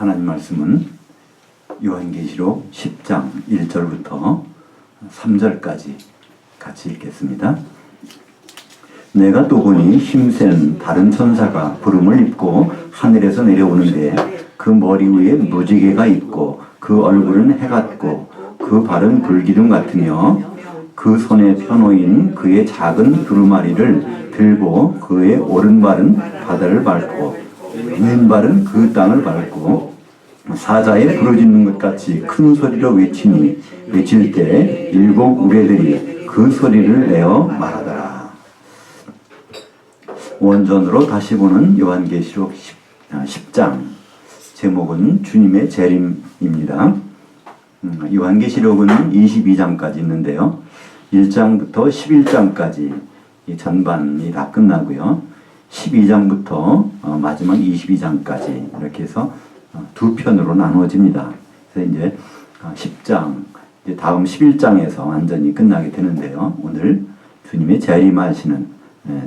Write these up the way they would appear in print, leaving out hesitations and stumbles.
하나님 말씀은 요한계시록 10장 1절부터 3절까지 같이 읽겠습니다. 내가 또 보니 힘센 다른 천사가 부름을 입고 하늘에서 내려오는데 그 머리 위에 무지개가 있고 그 얼굴은 해 같고 그 발은 불기둥 같으며 그 손에 펴놓인 그의 작은 두루마리를 들고 그의 오른발은 바다를 밟고 왼발은 그 땅을 밟고 사자에 부르짖는 것 같이 큰 소리로 외칠 때 일곱 우레들이 그 소리를 내어 말하더라. 원전으로 다시 보는 요한계시록 10장 제목은 주님의 재림입니다. 요한계시록은 22장까지 있는데요. 1장부터 11장까지 이 전반이 다 끝나고요. 12장부터 마지막 22장까지 이렇게 해서 두 편으로 나누어집니다. 그래서 이제 10장, 이제 다음 11장에서 완전히 끝나게 되는데요. 오늘 주님의 재림하시는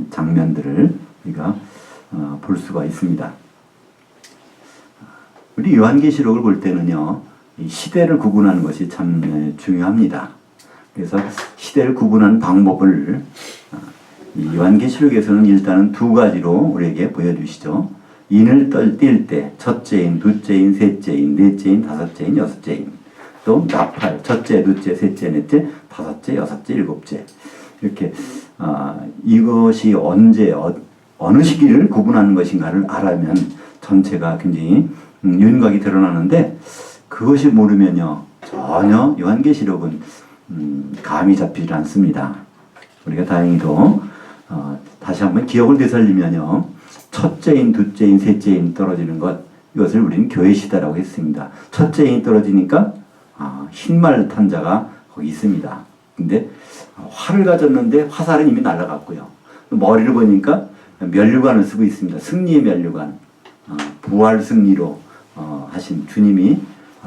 장면들을 우리가 볼 수가 있습니다. 우리 요한계시록을 볼 때는요, 이 시대를 구분하는 것이 참 중요합니다. 그래서 시대를 구분하는 방법을 이 요한계시록에서는 일단은 두 가지로 우리에게 보여주시죠. 인을 띨 때 첫째인, 둘째인, 셋째인, 넷째인, 다섯째인, 여섯째인, 또 나팔 첫째, 둘째, 셋째, 넷째, 다섯째, 여섯째, 일곱째 이렇게 이것이 언제 어느 시기를 구분하는 것인가를 알면 전체가 굉장히 윤곽이 드러나는데 그것이 모르면요 전혀 요한계시록은 감이 잡히지 않습니다. 우리가 다행히도 다시 한번 기억을 되살리면요 첫째인, 둘째인, 셋째인 떨어지는 것 이것을 우리는 교회 시대라고 했습니다. 첫째인이 떨어지니까 흰말 탄 자가 거기 있습니다. 근데 활을 가졌는데 화살은 이미 날아갔고요. 머리를 보니까 면류관을 쓰고 있습니다. 승리의 면류관, 부활 승리로 하신 주님이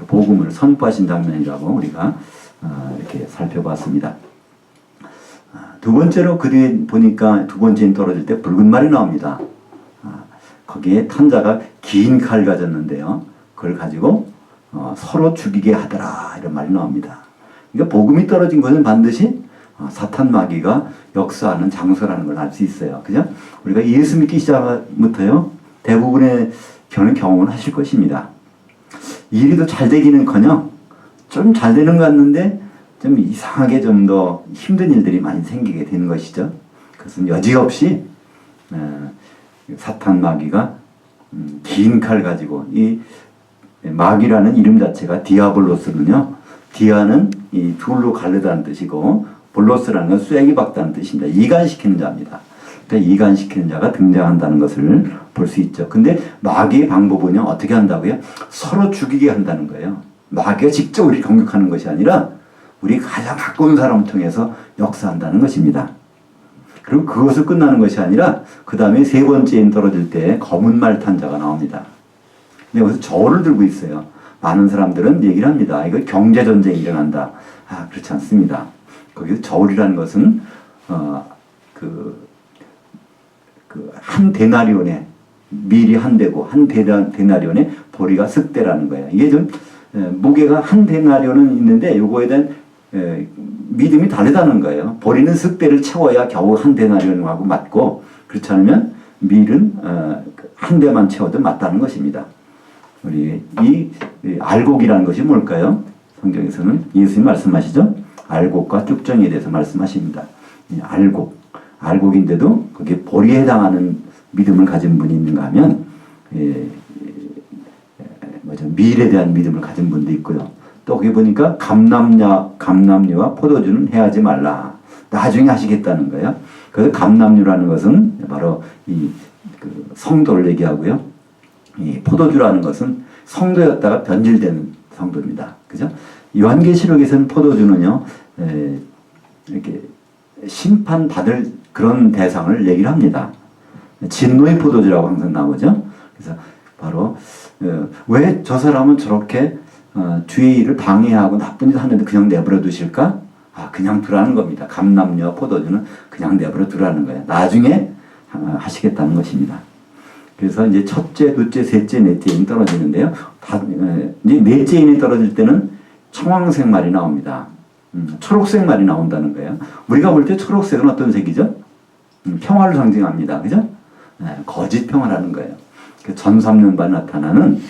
복음을 선포하신 장면이라고 우리가 이렇게 살펴봤습니다. 두 번째로 그 뒤에 보니까 두 번째인 떨어질 때 붉은 말이 나옵니다. 거기에 탄 자가 긴 칼 가졌는데요. 그걸 가지고 서로 죽이게 하더라 이런 말이 나옵니다. 그러니까 복음이 떨어진 것은 반드시 사탄 마귀가 역사하는 장소라는 걸 알 수 있어요. 그죠? 우리가 예수 믿기 시작부터요 대부분의 경험을 하실 것입니다. 일이 더 잘 되기는커녕 좀 잘 되는 것 같는데 좀 이상하게 좀 더 힘든 일들이 많이 생기게 되는 것이죠. 그것은 여지없이 사탄 마귀가 긴 칼 가지고 이 마귀라는 이름 자체가 디아블로스는요. 디아는 이 둘로 가르다는 뜻이고 볼로스라는 건 쐐기 박다는 뜻입니다. 이간시키는 자입니다. 그러니까 이간시키는 자가 등장한다는 것을 볼 수 있죠. 근데 마귀의 방법은요. 어떻게 한다고요? 서로 죽이게 한다는 거예요. 마귀가 직접 우리를 공격하는 것이 아니라 우리 가장 가까운 사람을 통해서 역사한다는 것입니다. 그리고 그것을 끝나는 것이 아니라 그 다음에 세 번째인 떨어질 때 검은 말 탄 자가 나옵니다. 근데 여기서 저울을 들고 있어요. 많은 사람들은 얘기를 합니다. 이거 경제전쟁이 일어난다. 그렇지 않습니다. 거기서 저울이라는 것은 한 데나리온에 밀이 한 대고 한 데나리온에 보리가 석 대라는 거예요. 이게 좀 무게가 한 데나리온은 있는데 요거에 대한 믿음이 다르다는 거예요. 보리는 석 대를 채워야 겨우 한 데나리온하고 맞고 그렇지 않으면 밀은 한 대만 채워도 맞다는 것입니다. 우리 이 알곡이라는 것이 뭘까요? 성경에서는 예수님 말씀하시죠? 알곡과 쭉정이에 대해서 말씀하십니다. 알곡인데도 그게 보리에 해당하는 믿음을 가진 분이 있는가 하면 밀에 대한 믿음을 가진 분도 있고요. 또 거기 보니까 감람류와 포도주는 해하지 말라. 나중에 하시겠다는 거예요. 그래서 감람류라는 것은 바로 그 성도를 얘기하고요. 이 포도주라는 것은 성도였다가 변질되는 성도입니다. 그죠? 요한계시록에서는 포도주는요, 이렇게 심판받을 그런 대상을 얘기를 합니다. 진노의 포도주라고 항상 나오죠. 그래서 바로 왜 저 사람은 저렇게 주의 일을 방해하고 나쁜 짓 하는데 그냥 내버려 두실까? 그냥 두라는 겁니다. 감람류와 포도주는 그냥 내버려 두라는 거예요. 나중에 하시겠다는 것입니다. 그래서 이제 첫째, 둘째, 셋째, 넷째 인이 떨어지는데요. 이제 넷째 인이 떨어질 때는 청황색 말이 나옵니다. 초록색 말이 나온다는 거예요. 우리가 볼 때 초록색은 어떤 색이죠? 평화를 상징합니다. 그죠? 거짓 평화라는 거예요. 전3년반에 나타나는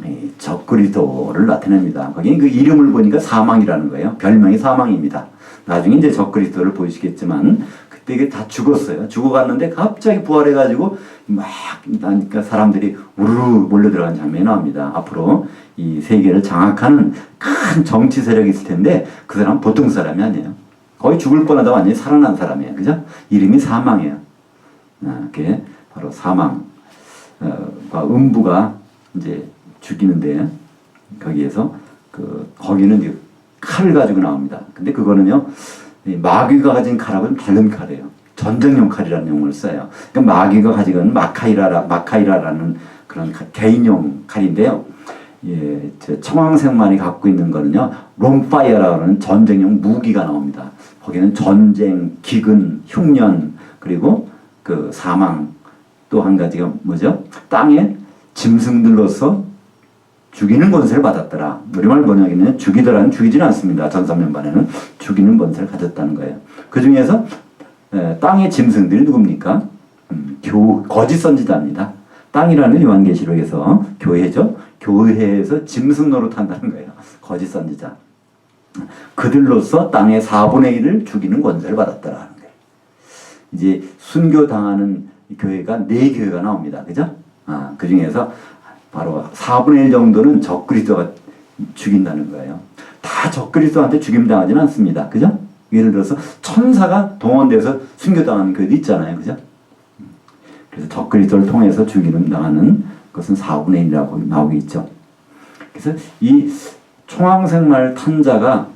이 적그리스도를 나타냅니다. 거기 그 이름을 보니까 사망이라는 거예요. 별명이 사망입니다. 나중에 이제 적그리스도를 보시겠지만 그때 이게 다 죽었어요. 죽어갔는데 갑자기 부활해가지고 막 나니까 사람들이 우르르 몰려들어간 장면이 나옵니다. 앞으로 이 세계를 장악하는 큰 정치 세력이 있을 텐데 그 사람은 보통 사람이 아니에요. 거의 죽을 뻔하다 완전히 살아난 사람이에요. 그죠? 이름이 사망이에요. 그게 바로 사망과 음부가 이제 죽이는데 거기에서 거기는 이제 칼을 가지고 나옵니다. 근데 그거는요 마귀가 가진 칼하고는 다른 칼이에요. 전쟁용 칼이라는 용어를 써요. 그러니까 마귀가 가지고 있는 마카이라라는 그런 개인용 칼인데요. 예, 청황색만이 갖고 있는 거는요 롬파이어라는 전쟁용 무기가 나옵니다. 거기는 전쟁, 기근, 흉년 그리고 그 사망 또 한 가지가 뭐죠? 땅에 짐승들로서 죽이는 권세를 받았더라. 우리말 번역에는 죽이더라는 죽이지는 않습니다. 전3년반에는 죽이는 권세를 가졌다는 거예요. 그 중에서 땅의 짐승들이 누굽니까? 거짓 선지자입니다. 땅이라는 요한계시록에서 교회죠. 교회에서 짐승 노릇한다는 거예요. 거짓 선지자. 그들로서 땅의 4분의 1을 죽이는 권세를 받았더라는 거예요. 이제 순교당하는 교회가 4교회가 나옵니다. 그죠? 그 중에서 바로 4분의 1 정도는 적그리스도가 죽인다는 거예요. 다 적그리스도한테 죽임당하지는 않습니다. 그죠? 예를 들어서 천사가 동원돼서 순교당하는 교회도 있잖아요. 그죠? 그래서 적그리스도를 통해서 죽이는 당하는 것은 4분의 1이라고 나오고 있죠. 그래서 이 청황색말 탄자가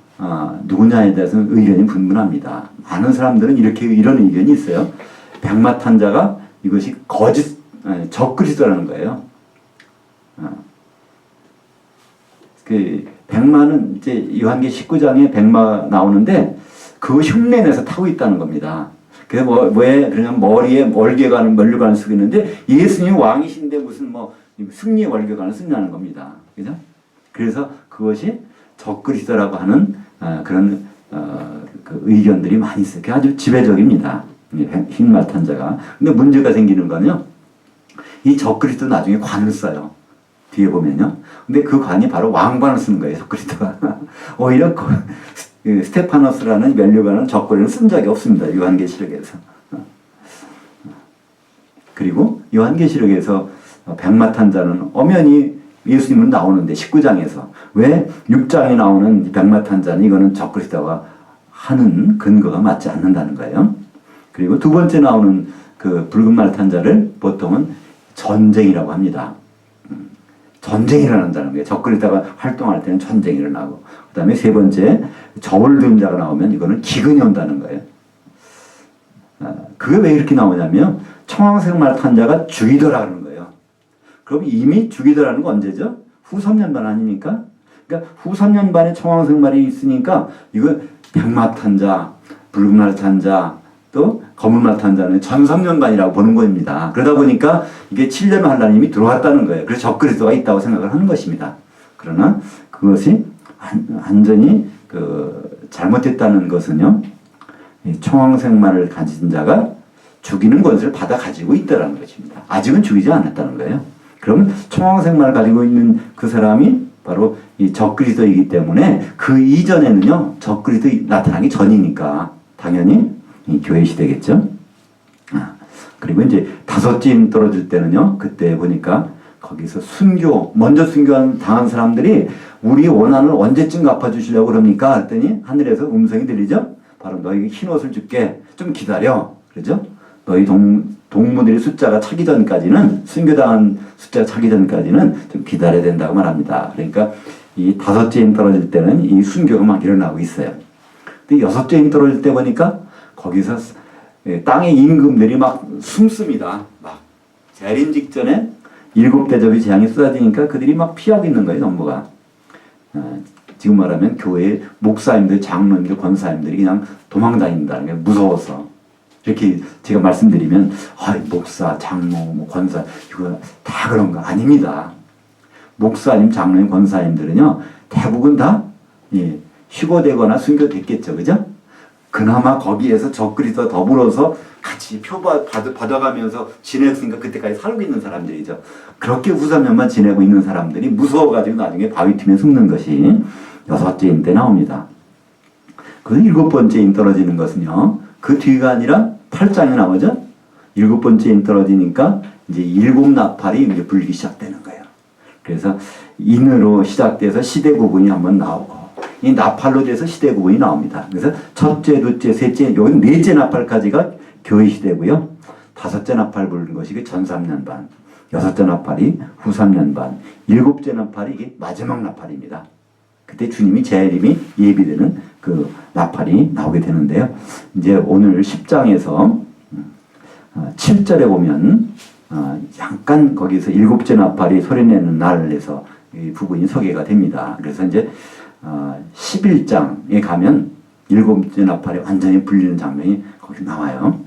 누구냐에 대해서는 의견이 분분합니다. 많은 사람들은 이런 의견이 있어요. 백마 탄자가 이것이 적그리스도라는 거예요. 그 백마는 이제 요한계 19장에 백마 나오는데 그거 흉내내서 타고 있다는 겁니다. 그래서 왜 그러냐면 머리에 월계관을 쓰고 있는데 예수님 왕이신데 무슨 승리의 월계관을 쓰냐는 겁니다. 그죠? 그래서 그것이 적그리스도라고 하는 그런 그 의견들이 많이 있어요. 그게 아주 지배적입니다. 흰말 탄자가. 근데 문제가 생기는 거는요. 이 적그리스도 나중에 관을 써요. 뒤에 보면요. 근데 그 관이 바로 왕관을 쓰는 거예요. 적그리스도가. 오히려 스테파노스라는 면류관은 적그리스도를 쓴 적이 없습니다. 요한계시록에서. 그리고 요한계시록에서 백마탄자는 엄연히 예수님은 나오는데 19장에서 왜 6장에 나오는 백마탄자는 이거는 적그리스도가 하는 근거가 맞지 않는다는 거예요. 그리고 두 번째 나오는 그 붉은 말 탄자를 보통은 전쟁이라고 합니다. 전쟁이 일어난다는 거예요. 적그리스도가 활동할 때는 전쟁이 일어나고 그 다음에 세 번째 저울 그림자가 나오면 이거는 기근이 온다는 거예요. 그게 왜 이렇게 나오냐면 청황색 말 탄자가 죽이더라는 거예요. 그럼 이미 죽이더라는 건 언제죠? 후 3년반 아닙니까? 그러니까 후 3년반에 청황색 말이 있으니까 이거 백마 탄자, 붉은 말 탄자 또 검은 말 탄자는 전 3년반이라고 보는 겁니다. 그러다 보니까 이게 7년 환란이 들어왔다는 거예요. 그래서 적그리스도가 있다고 생각을 하는 것입니다. 그러나 그것이 완전히 잘못됐다는 것은요. 청황색 말을 가진 자가 죽이는 권세를 받아 가지고 있다는 것입니다. 아직은 죽이지 않았다는 거예요. 그러면 청황색 말을 가지고 있는 그 사람이 바로 이 적그리스도이기 때문에 그 이전에는요. 적그리스도 나타나기 전이니까 당연히 이 교회 시대겠죠. 그리고 이제 다섯째 임 떨어질 때는요. 그때 보니까 거기서 먼저 당한 사람들이 우리 원한을 언제쯤 갚아주시려고 그럽니까? 했더니 하늘에서 음성이 들리죠. 바로 너희에게 흰 옷을 줄게. 좀 기다려. 그러죠? 너희 동무들의 숫자가 차기 전까지는 순교당한 숫자가 차기 전까지는 좀 기다려야 된다고 말합니다. 그러니까 이 다섯째 임 떨어질 때는 이 순교가 막 일어나고 있어요. 근데 여섯째 임 떨어질 때 보니까 거기서 땅의 임금들이 막 숨습니다. 막 재림 직전에 7대접의 재앙이 쏟아지니까 그들이 막 피하고 있는 거예요. 전부가. 지금 말하면 교회의 목사님들, 장로님들, 권사님들이 그냥 도망다닌다는 게 무서워서. 이렇게 제가 말씀드리면 목사, 장로, 뭐 권사 이거 다 그런 거 아닙니다. 목사님, 장로님, 권사님들은요 대부분 다 휴거되거나 순교됐겠죠, 그죠? 그나마 거기에서 적그리스도와 더불어서 같이 받아가면서 지냈으니까 그때까지 살고 있는 사람들이죠. 그렇게 후사면만 지내고 있는 사람들이 무서워가지고 나중에 바위 틈에 숨는 것이 6째인 때 나옵니다. 그 7번째인 떨어지는 것은요, 그 뒤가 아니라 8장에 나오죠? 7번째인 떨어지니까 이제 7나팔이 이제 불기 시작되는 거예요. 그래서 인으로 시작돼서 시대 구분이 한번 나오고, 이 나팔로 돼서 시대 구분이 나옵니다. 그래서 첫째, 둘째, 셋째, 여기 넷째 나팔까지가 교회 시대고요. 5째 나팔 부르는 것이 그 전 3년 반, 6째 나팔이 후 3년 반, 7째 나팔이 이게 마지막 나팔입니다. 그때 주님이 재림이 예비되는 그 나팔이 나오게 되는데요. 이제 오늘 10장에서 7절에 보면 잠깐 거기서 7째 나팔이 소리내는 날에서 이 부분이 소개가 됩니다. 그래서 이제 11장에 가면 7째 나팔이 완전히 불리는 장면이 거기 나와요.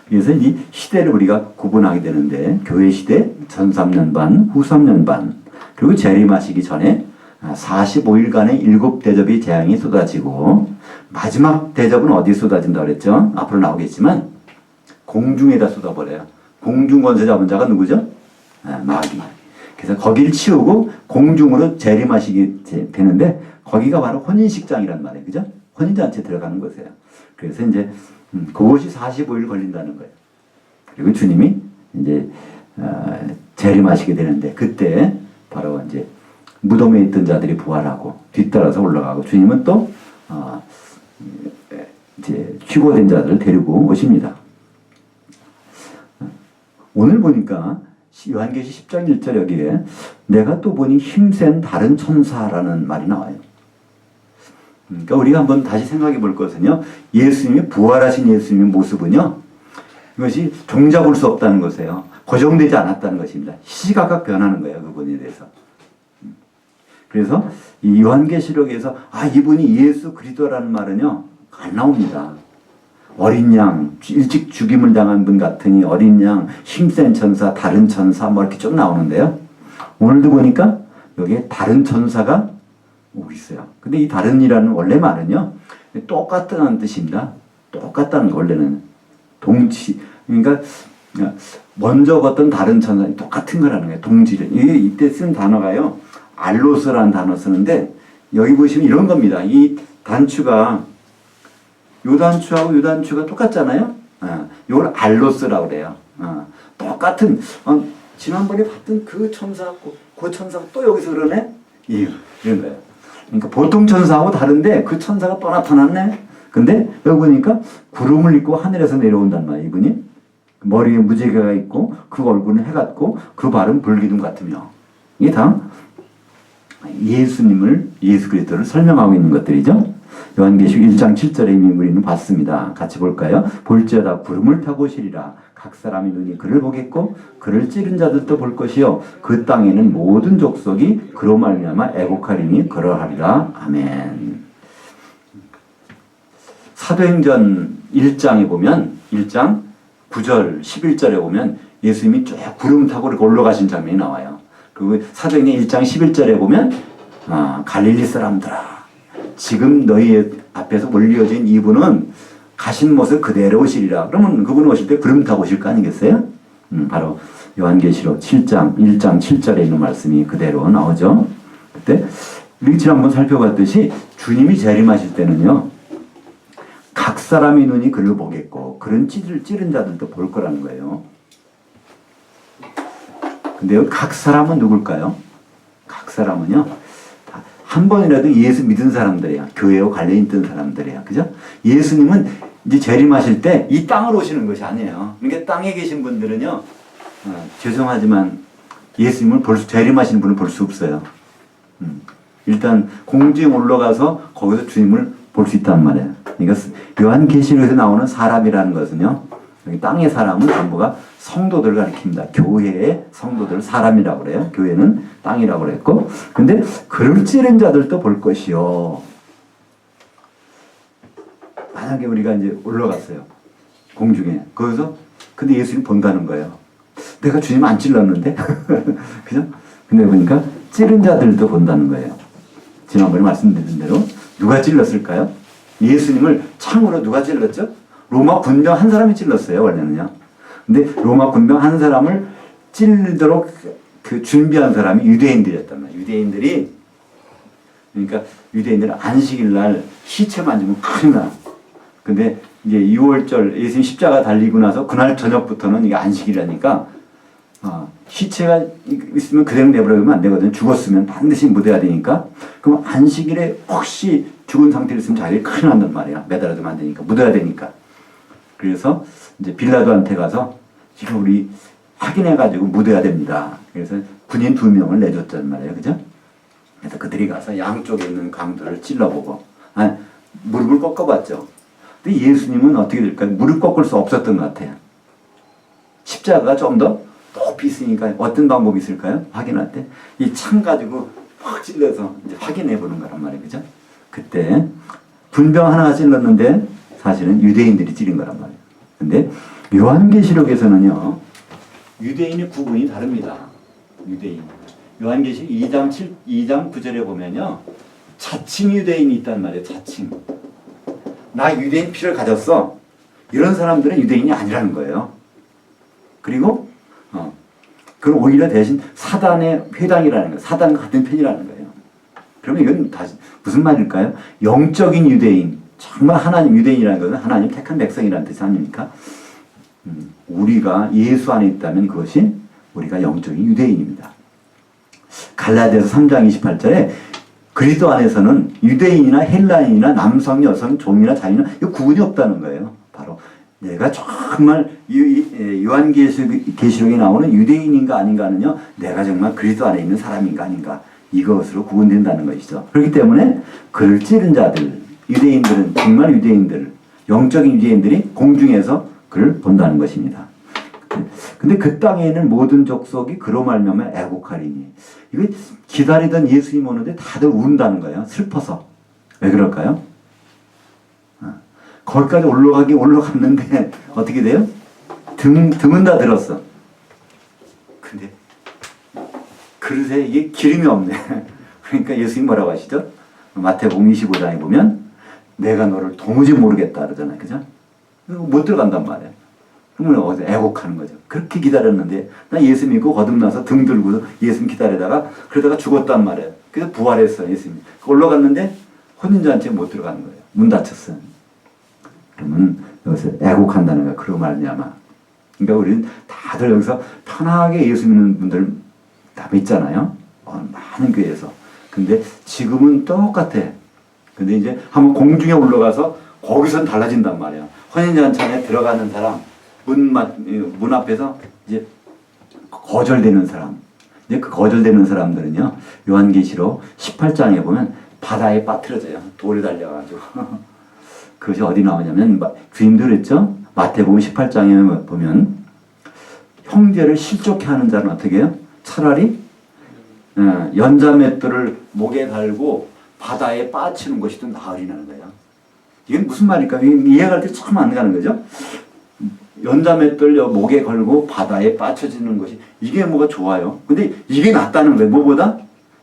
그래서 이 시대를 우리가 구분하게 되는데 교회 시대 전 3년 반, 후 3년 반, 그리고 재림하시기 전에 45일간의 7대접이 재앙이 쏟아지고 마지막 대접은 어디에 쏟아진다고 그랬죠? 앞으로 나오겠지만 공중에다 쏟아버려요. 공중 권세 잡은 자가 누구죠? 마귀. 그래서 거기를 치우고 공중으로 재림하시게 되는데 거기가 바로 혼인식장이란 말이에요. 그죠? 혼인잔치에 들어가는 곳이에요. 그래서 이제 그것이 45일 걸린다는 거예요. 그리고 주님이 이제 재림하시게 되는데 그때 바로 이제 무덤에 있던 자들이 부활하고 뒤따라서 올라가고 주님은 또 이제 휴거된 자들을 데리고 오십니다. 오늘 보니까 요한계시 10장 1절 여기에 내가 또 보니 힘센 다른 천사라는 말이 나와요. 그러니까 우리가 한번 다시 생각해 볼 것은요. 예수님이 부활하신 예수님의 모습은요. 이것이 종잡을 수 없다는 것이에요. 고정되지 않았다는 것입니다. 시시각각 변하는 거예요. 그분에 대해서. 그래서 이 요한계시록에서 이분이 예수 그리스도라는 말은요. 안 나옵니다. 어린 양, 일찍 죽임을 당한 분 같으니 어린 양, 힘센 천사, 다른 천사 뭐 이렇게 쭉 나오는데요. 오늘도 보니까 여기에 다른 천사가 오고 있어요. 근데 이 다른이라는 원래 말은요. 똑같다는 뜻입니다. 똑같다는 거 원래는. 동치. 그러니까 먼저 봤던 다른 천사 똑같은 거라는 거예요. 동지를. 이때 쓴 단어가요. 알로스라는 단어 쓰는데 여기 보시면 이런 겁니다. 이 단추가 요 단추하고 요 단추가 똑같잖아요. 이걸 알로스라고 그래요. 똑같은 지난번에 봤던 그 천사, 그 천사가 또 여기서 그러네. 이런 거예요. 그러니까 보통 천사하고 다른데 그 천사가 또 나타났네. 근데 여기 보니까 구름을 입고 하늘에서 내려온단 말이에요. 이분이 머리에 무지개가 있고 그 얼굴은 해 같고 그 발은 불기둥 같으며 이게 다 예수님을 예수 그리스도를 설명하고 있는 것들이죠. 요한계시록 1장 7절에 이미 우리는 봤습니다. 같이 볼까요? 볼지어다 구름을 타고 오시리라. 각 사람의 눈이 그를 보겠고 그를 찌른 자들도 볼 것이요 그 땅에는 모든 족속이 그로 말미암아 애곡하리니 그러하리라. 아멘. 사도행전 1장에 보면 1장 9절 11절에 보면 예수님이 쭉 구름 타고 이렇게 올라가신 장면이 나와요. 그리고 사도행전 1장 11절에 보면 갈릴리 사람들아 지금 너희 앞에서 몰려진 이분은 가신 모습 그대로 오시리라. 그러면 그분 오실 때 구름 타고 오실 거 아니겠어요? 바로 요한계시록 7장 1장 7절에 있는 말씀이 그대로 나오죠. 그때 우리 지난번 살펴봤듯이 주님이 재림하실 때는요. 각 사람의 눈이 그를 보겠고 그런 찌른 자들도 볼 거라는 거예요. 근데 각 사람은 누굴까요? 각 사람은요. 한 번이라도 예수 믿은 사람들이야. 교회와 관련 있던 사람들이야. 그죠? 예수님은 이제 재림하실 때 이 땅으로 오시는 것이 아니에요. 그러니까 땅에 계신 분들은요. 죄송하지만 예수님을 재림하시는 분을 볼 수 없어요. 일단 공중에 올라가서 거기서 주님을 볼 수 있단 말이에요. 그러니까 요한계시록에서 나오는 사람이라는 것은요. 여기 땅의 사람은 전부가 성도들을 가리킵니다. 교회의 성도들 사람이라고 그래요. 교회는 땅이라고 그랬고 근데 그를 찌른 자들도 볼 것이요. 만약에 우리가 이제 올라갔어요. 공중에. 거기서 근데 예수님 본다는 거예요. 내가 주님 안 찔렀는데? 그죠? 근데 보니까 찌른 자들도 본다는 거예요. 지난번에 말씀드린 대로 누가 찔렀을까요? 예수님을 창으로 누가 찔렀죠? 로마 군병 한 사람이 찔렀어요, 원래는요. 근데 로마 군병 한 사람을 찔리도록 그 준비한 사람이 유대인들이었단 말이에요. 그러니까 유대인들은 안식일 날 시체 만지면 큰일 나. 근데 이제 6월절 예수님 십자가 달리고 나서 그날 저녁부터는 이게 안식이라니까 시체가 있으면 그대로 내버려두면 안 되거든요. 죽었으면 반드시 묻어야 되니까. 그럼 안식일에 혹시 죽은 상태로 있으면 자기를 큰일 난단 말이야. 매달아두면 안 되니까. 묻어야 되니까. 그래서 이제 빌라도한테 가서 지금 우리 확인해가지고 묻어야 됩니다. 그래서 군인 2명을 내줬단 말이에요. 그죠? 그래서 그들이 가서 양쪽에 있는 강도를 찔러보고, 무릎을 꺾어봤죠. 근데 예수님은 어떻게 될까요? 무릎 꺾을 수 없었던 것 같아요. 십자가가 좀 더 높이 있으니까 어떤 방법이 있을까요? 확인할 때. 이 창 가지고 확 찔러서 이제 확인해 보는 거란 말이에요. 그죠? 그때 군병 하나가 찔렀는데 사실은 유대인들이 찌른 거란 말이에요. 근데 요한계시록에서는요, 유대인의 구분이 다릅니다. 유대인. 요한계시록 2장 9절에 보면요, 자칭 유대인이 있단 말이에요. 자칭. 나 유대인 피를 가졌어. 이런 사람들은 유대인이 아니라는 거예요. 그리고 그럼 오히려 대신 사단의 회당이라는 거예요. 사단과 같은 편이라는 거예요. 그러면 이건 다시 무슨 말일까요? 영적인 유대인, 정말 하나님 유대인이라는 것은 하나님 택한 백성이라는 뜻이 아닙니까? 우리가 예수 안에 있다면 그것이 우리가 영적인 유대인입니다. 갈라디아서 3장 28절에 그리스도 안에서는 유대인이나 헬라인이나 남성, 여성, 종이나 자유나 이 구분이 없다는 거예요. 바로 내가 정말 요한계시록에 나오는 유대인인가 아닌가는요, 내가 정말 그리스도 안에 있는 사람인가 아닌가, 이것으로 구분된다는 것이죠. 그렇기 때문에 그를 찌른 자들, 유대인들은 정말 유대인들, 영적인 유대인들이 공중에서 그를 본다는 것입니다. 근데 그 땅에 있는 모든 족속이 그로 말미암아 애곡하리니, 이거 기다리던 예수님 오는데 다들 운다는 거예요. 슬퍼서. 왜 그럴까요? 거기까지 올라갔는데 어떻게 돼요? 등은 다 들었어. 근데 그릇에 이게 기름이 없네. 그러니까 예수님 뭐라고 하시죠? 마태복음 25장에 보면 내가 너를 도무지 모르겠다 그러잖아요. 그죠? 못 들어간단 말이에요. 그러면 어디서 애곡하는 거죠. 그렇게 기다렸는데 나 예수 믿고 거듭나서 등 들고서 예수님 기다리다가 그러다가 죽었단 말이에요. 그래서 부활했어요. 예수님. 올라갔는데 혼인잔치에 못 들어가는 거예요. 문 닫혔어요. 그러면 여기서 애곡한다는 거예요. 그러고 말미암아. 그러니까 우리는 다들 여기서 편하게 예수 믿는 분들 다 믿잖아요. 많은 교회에서. 근데 지금은 똑같아. 근데 이제 한번 공중에 올라가서 거기선 달라진단 말이에요. 혼인잔치 안에 들어가는 사람, 문 앞에서 이제 거절되는 사람. 이제 그 거절되는 사람들은요, 요한계시록 18장에 보면 바다에 빠뜨려져요. 돌에 달려가지고. 그것이 어디 나오냐면, 주님도 그랬죠? 마태복음 18장에 보면, 형제를 실족해 하는 자는 어떻게 해요? 차라리, 연자맷돌을 목에 달고 바다에 빠치는 것이 더 나으리라는 거예요. 이게 무슨 말일까? 이해할 때 참 안 가는 거죠? 연자맷돌 목에 걸고 바다에 빠쳐지는 것이 이게 뭐가 좋아요? 근데 이게 낫다는 거예요. 뭐보다?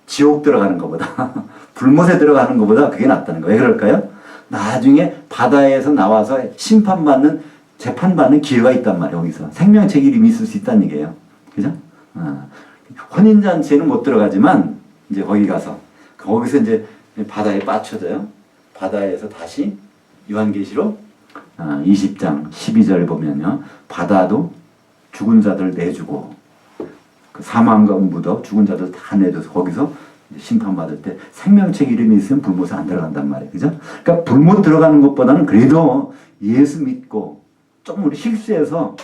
지옥 들어가는 것보다. 불못에 들어가는 것보다 그게 낫다는 거예요. 왜 그럴까요? 나중에 바다에서 나와서 심판받는, 재판받는 기회가 있단 말이에요. 거기서. 생명책 이름이 있을 수 있다는 얘기예요. 그죠? 혼인잔치에는 못 들어가지만 이제 거기 가서 거기서 이제 바다에 빠쳐져요. 바다에서 다시 요한계시록 20장 12절 보면요, 바다도 죽은 자들 내주고 그 사망과 묻어 죽은 자들 다 내줘서 거기서 심판받을 때 생명책 이름이 있으면 불못에 안 들어간단 말이에요. 그죠? 그러니까 불못 들어가는 것보다는 그래도 예수 믿고 좀 우리 실수해서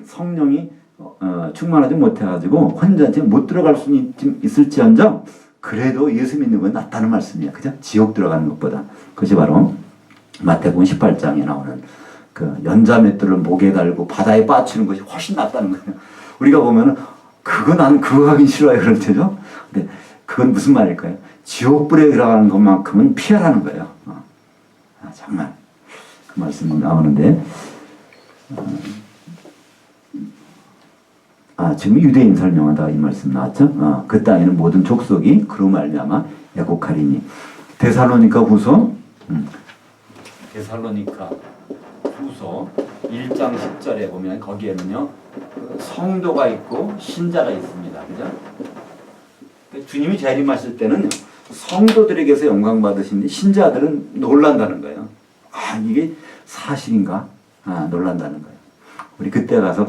성령이 충만하지 못해가지고 혼인잔치에 못 들어갈 수는 있을지언정 그래도 예수 믿는 건 낫다는 말씀이야. 그죠? 지옥 들어가는 것보다. 그것이 바로 마태복음 18장에 나오는 그 연자맷돌을 목에 달고 바다에 빠치는 것이 훨씬 낫다는 거예요. 우리가 보면은 나는 그거 하기 싫어요. 그럴 때죠. 근데 그건 무슨 말일까요? 지옥불에 들어가는 것만큼은 피하라는 거예요. 정말 그 말씀이 나오는데, 지금 유대인 설명하다가 이 말씀 나왔죠? 그 땅에는 모든 족속이 그로 말미암아 애곡하리니. 데살로니가 후서 데살로니가 후서 1장 10절에 보면 거기에는요 성도가 있고 신자가 있습니다. 그죠? 주님이 재림하실 때는 성도들에게서 영광 받으시는데 신자들은 놀란다는 거예요. 이게 사실인가? 놀란다는 거예요. 우리 그때 가서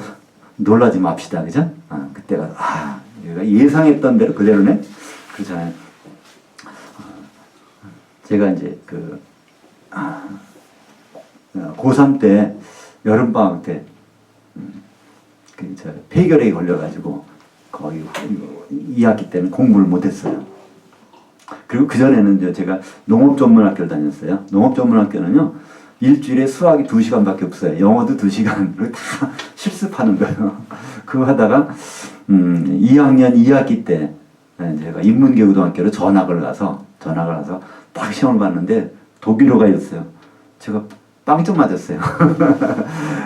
놀라지 맙시다. 그죠? 그때 가서 얘가 예상했던 대로 그대로네? 그렇잖아요. 제가 이제 고3 때 여름방학 때 폐결핵에 걸려가지고 거의 2학기 때는 공부를 못했어요. 그리고 그전에는 제가 농업전문학교를 다녔어요. 농업전문학교는요 일주일에 수학이 2시간밖에 없어요. 영어도 2시간. 그리고 다 실습하는 거예요. 그거 하다가 2학년 2학기 때 제가 인문계고등학교로 전학을 가서 딱 시험을 봤는데 독일어가 있었어요. 제가 빵점 맞았어요.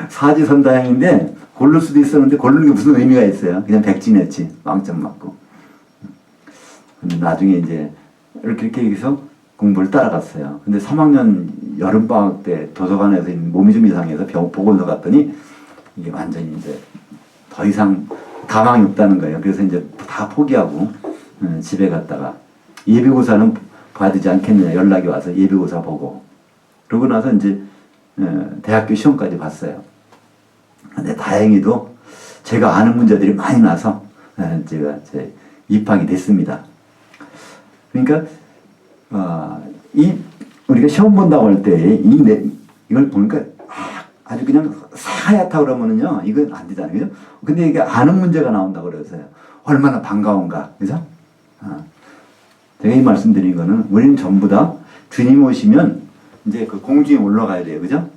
사지선다행인데 고를 수도 있었는데 고르는 게 무슨 의미가 있어요. 그냥 백진했지. 빵점 맞고. 근데 나중에 이제 이렇게 해서 공부를 따라갔어요. 근데 3학년 여름방학 때 도서관에서 몸이 좀 이상해서 보건소 갔더니 이게 완전히 이제 더 이상 가망이 없다는 거예요. 그래서 이제 다 포기하고 집에 갔다가 예비고사는 봐야 되지 않겠느냐 연락이 와서 예비고사 보고 그러고 나서 이제 대학교 시험까지 봤어요. 근데 다행히도 제가 아는 문제들이 많이 나서 제가 입학이 됐습니다. 그러니까 우리가 시험 본다고 할 때 이걸 보니까 아주 그냥 하얗다 그러면은요 이건 안 되잖아요. 그죠? 근데 이게 아는 문제가 나온다고 그래서요. 얼마나 반가운가. 그죠? 제가 이 말씀드린 거는 우리는 전부 다 주님 오시면 이제 그 공중에 올라가야 돼요. 그죠?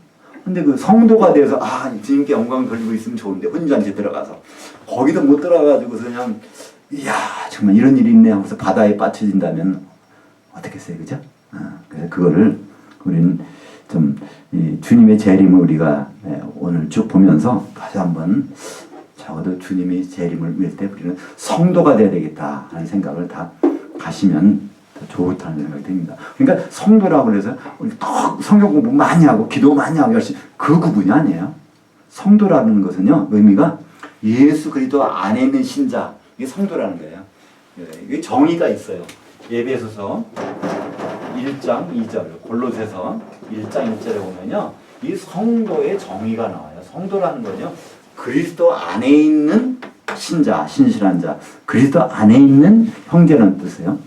근데 그 성도가 돼서 주님께 영광 돌리고 있으면 좋은데 혼자 이제 들어가서 거기도 못 들어가가지고서 그냥 이야 정말 이런 일이 있네 하면서 바다에 빠쳐진다면 어떻겠어요. 그죠? 그래서 그거를 우리는 좀 주님의 재림을 우리가 오늘 쭉 보면서 다시 한번 적어도 주님의 재림을 위할 때 우리는 성도가 돼야 되겠다 하는 생각을 다 가시면 더 좋다는 생각이 듭니다. 그러니까 성도라고 해서 우리 더 성경 공부 많이 하고 기도 많이 하고 열심히 그 구분이 아니에요. 성도라는 것은요 의미가 예수 그리스도 안에 있는 신자 이게 성도라는 거예요. 이게 정의가 있어요. 에베소서 1장 2절 골로새서 1장 1절에 보면요 이 성도의 정의가 나와요. 성도라는 거죠 그리스도 안에 있는 신자, 신실한 자, 그리스도 안에 있는 형제라는 뜻이에요.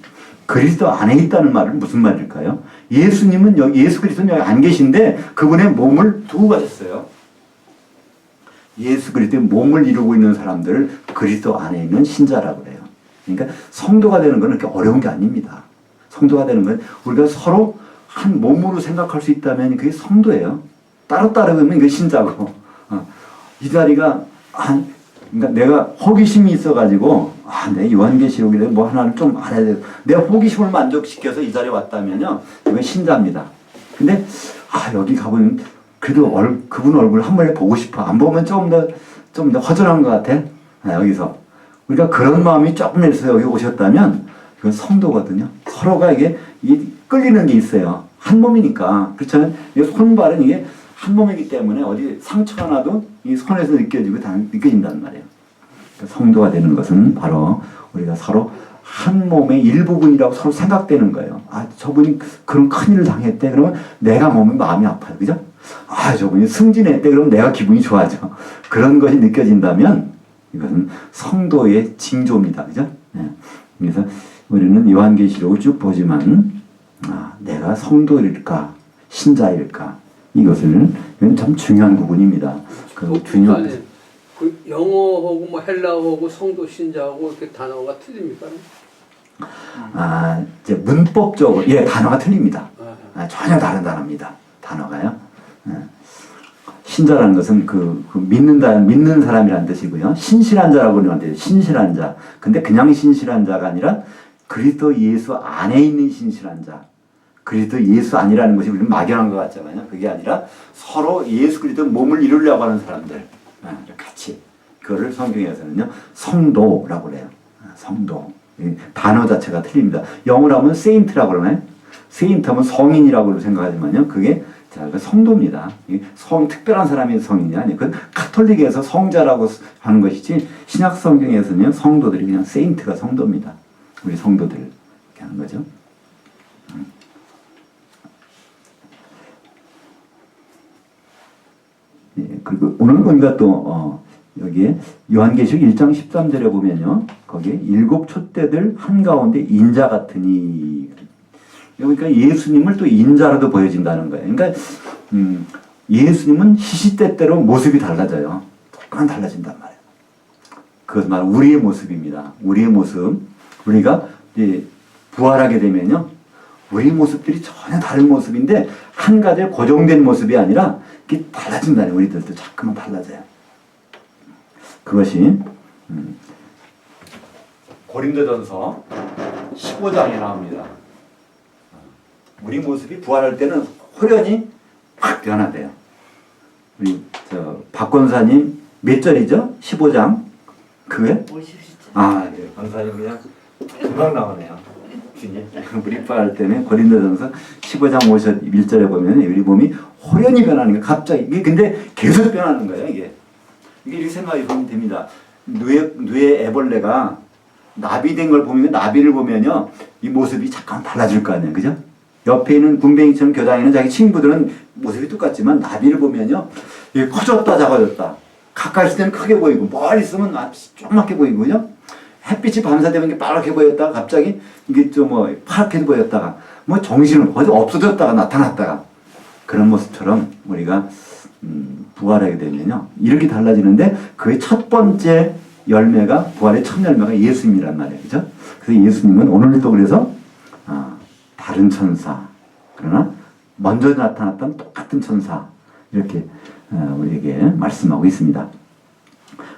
그리스도 안에 있다는 말은 무슨 말일까요? 예수님은 여기 예수 그리스도는 여기 안 계신데 그분의 몸을 두고 가셨어요. 예수 그리스도의 몸을 이루고 있는 사람들을 그리스도 안에 있는 신자라고 해요. 그러니까 성도가 되는 건 그렇게 어려운 게 아닙니다. 성도가 되는 건 우리가 서로 한 몸으로 생각할 수 있다면 그게 성도예요. 따로따로 보면 그게 신자고. 이 자리가 그러니까 내가 호기심이 있어가지고 내 요한계시록에 뭐 하나를 좀 알아야 돼. 내가 호기심을 만족시켜서 이 자리에 왔다면요 이건 신자입니다. 근데 여기 가보면 그래도 그분 얼굴 한 번에 보고 싶어. 안 보면 좀 더 허전한 것 같아. 여기서 우리가 그런 마음이 조금 있어서 여기 오셨다면 이건 성도거든요. 서로가 이게 끌리는 게 있어요. 한 몸이니까. 그렇잖아요. 손발은 이게 한 몸이기 때문에 어디 상처가 나도 이 손에서 느껴진단 말이에요. 그러니까 성도가 되는 것은 바로 우리가 서로 한 몸의 일부분이라고 서로 생각되는 거예요. 저분이 그런 큰일을 당했대. 그러면 내가 몸이 마음이 아파요. 그죠? 저분이 승진했대. 그러면 내가 기분이 좋아져. 그런 것이 느껴진다면 이것은 성도의 징조입니다. 그죠? 그래서 우리는 요한계시록을 쭉 보지만 내가 성도일까 신자일까 이것은 참 중요한 부분입니다. 그 영어하고 뭐 헬라어하고 성도 신자하고 이렇게 단어가 틀립니까? 이제 문법적으로 단어가 틀립니다. 전혀 다른 단어입니다. 단어가요. 신자라는 것은 믿는 사람이라는 뜻이고요. 신실한 자라고 하는데 신실한 자. 근데 그냥 신실한 자가 아니라 그리스도 예수 안에 있는 신실한 자. 그리스도 예수 아니라는 것이 우리는 막연한 것 같잖아요. 그게 아니라 서로 예수 그리스도 몸을 이루려고 하는 사람들 같이 그거를 성경에서는요 성도라고 그래요. 성도 단어 자체가 틀립니다. 영어로 하면 saint라고 그러나요? saint 하면 성인이라고 생각하지만요 그게 자, 그 성도입니다. 특별한 사람이 성인이 아니에요. 그건 카톨릭에서 성자라고 하는 것이지 신약 성경에서는요 성도들이 그냥 세인트가 성도입니다. 우리 성도들 이렇게 하는 거죠. 예, 그리고 오늘 보니까 또 여기에 요한계시록 1장 13절에 보면요 거기에 7 촛대들 한가운데 인자 같으니 그러니까 예수님을 또 인자로도 보여진다는 거예요. 그러니까 예수님은 시시때때로 모습이 달라져요. 조금 달라진단 말이에요. 그것은 바로 우리의 모습입니다. 우리의 모습. 우리가 이제 부활하게 되면요. 우리 모습들이 전혀 다른 모습인데 한 가지 고정된 모습이 아니라 이게 달라진다는 우리들도 자꾸만 달라져요. 그것이 고린도전서 15장에 나옵니다. 우리 모습이 부활할 때는 호련히 확 변화돼요. 우리 박 권사님 몇 절이죠? 15장 그게? 50절. 아, 네. 권사님 그냥 금방 나오네요. 우리 부활할 때는 고린도전서 15장 51절에 보면 우리 몸이 호련히 변하는 거예요. 갑자기 이게 근데 계속 변하는 거예요. 이게 이렇게 생각해 보면 됩니다. 뇌 애벌레가 나비된 걸 보면 나비를 보면요 이 모습이 잠깐 달라질 거 아니에요, 그죠? 옆에 있는 군뱅이처럼 교장에 있는 자기 친구들은 모습이 똑같지만 나비를 보면요 이게 커졌다 작아졌다 가까이 있을 때는 크게 보이고 멀리 있으면 조그맣게 보이고 그죠? 햇빛이 밤새 되면 이게 빨갛게 보였다가 갑자기 이게 좀 파랗게 보였다가 정신을 어디 없어졌다가 나타났다가 그런 모습처럼 우리가 부활하게 되면요 이렇게 달라지는데 그의 첫 번째 열매가 부활의 첫 열매가 예수님이란 말이에요, 그죠? 그래서 예수님은 오늘도 그래서 다른 천사 그러나 먼저 나타났던 똑같은 천사 이렇게 우리에게 말씀하고 있습니다.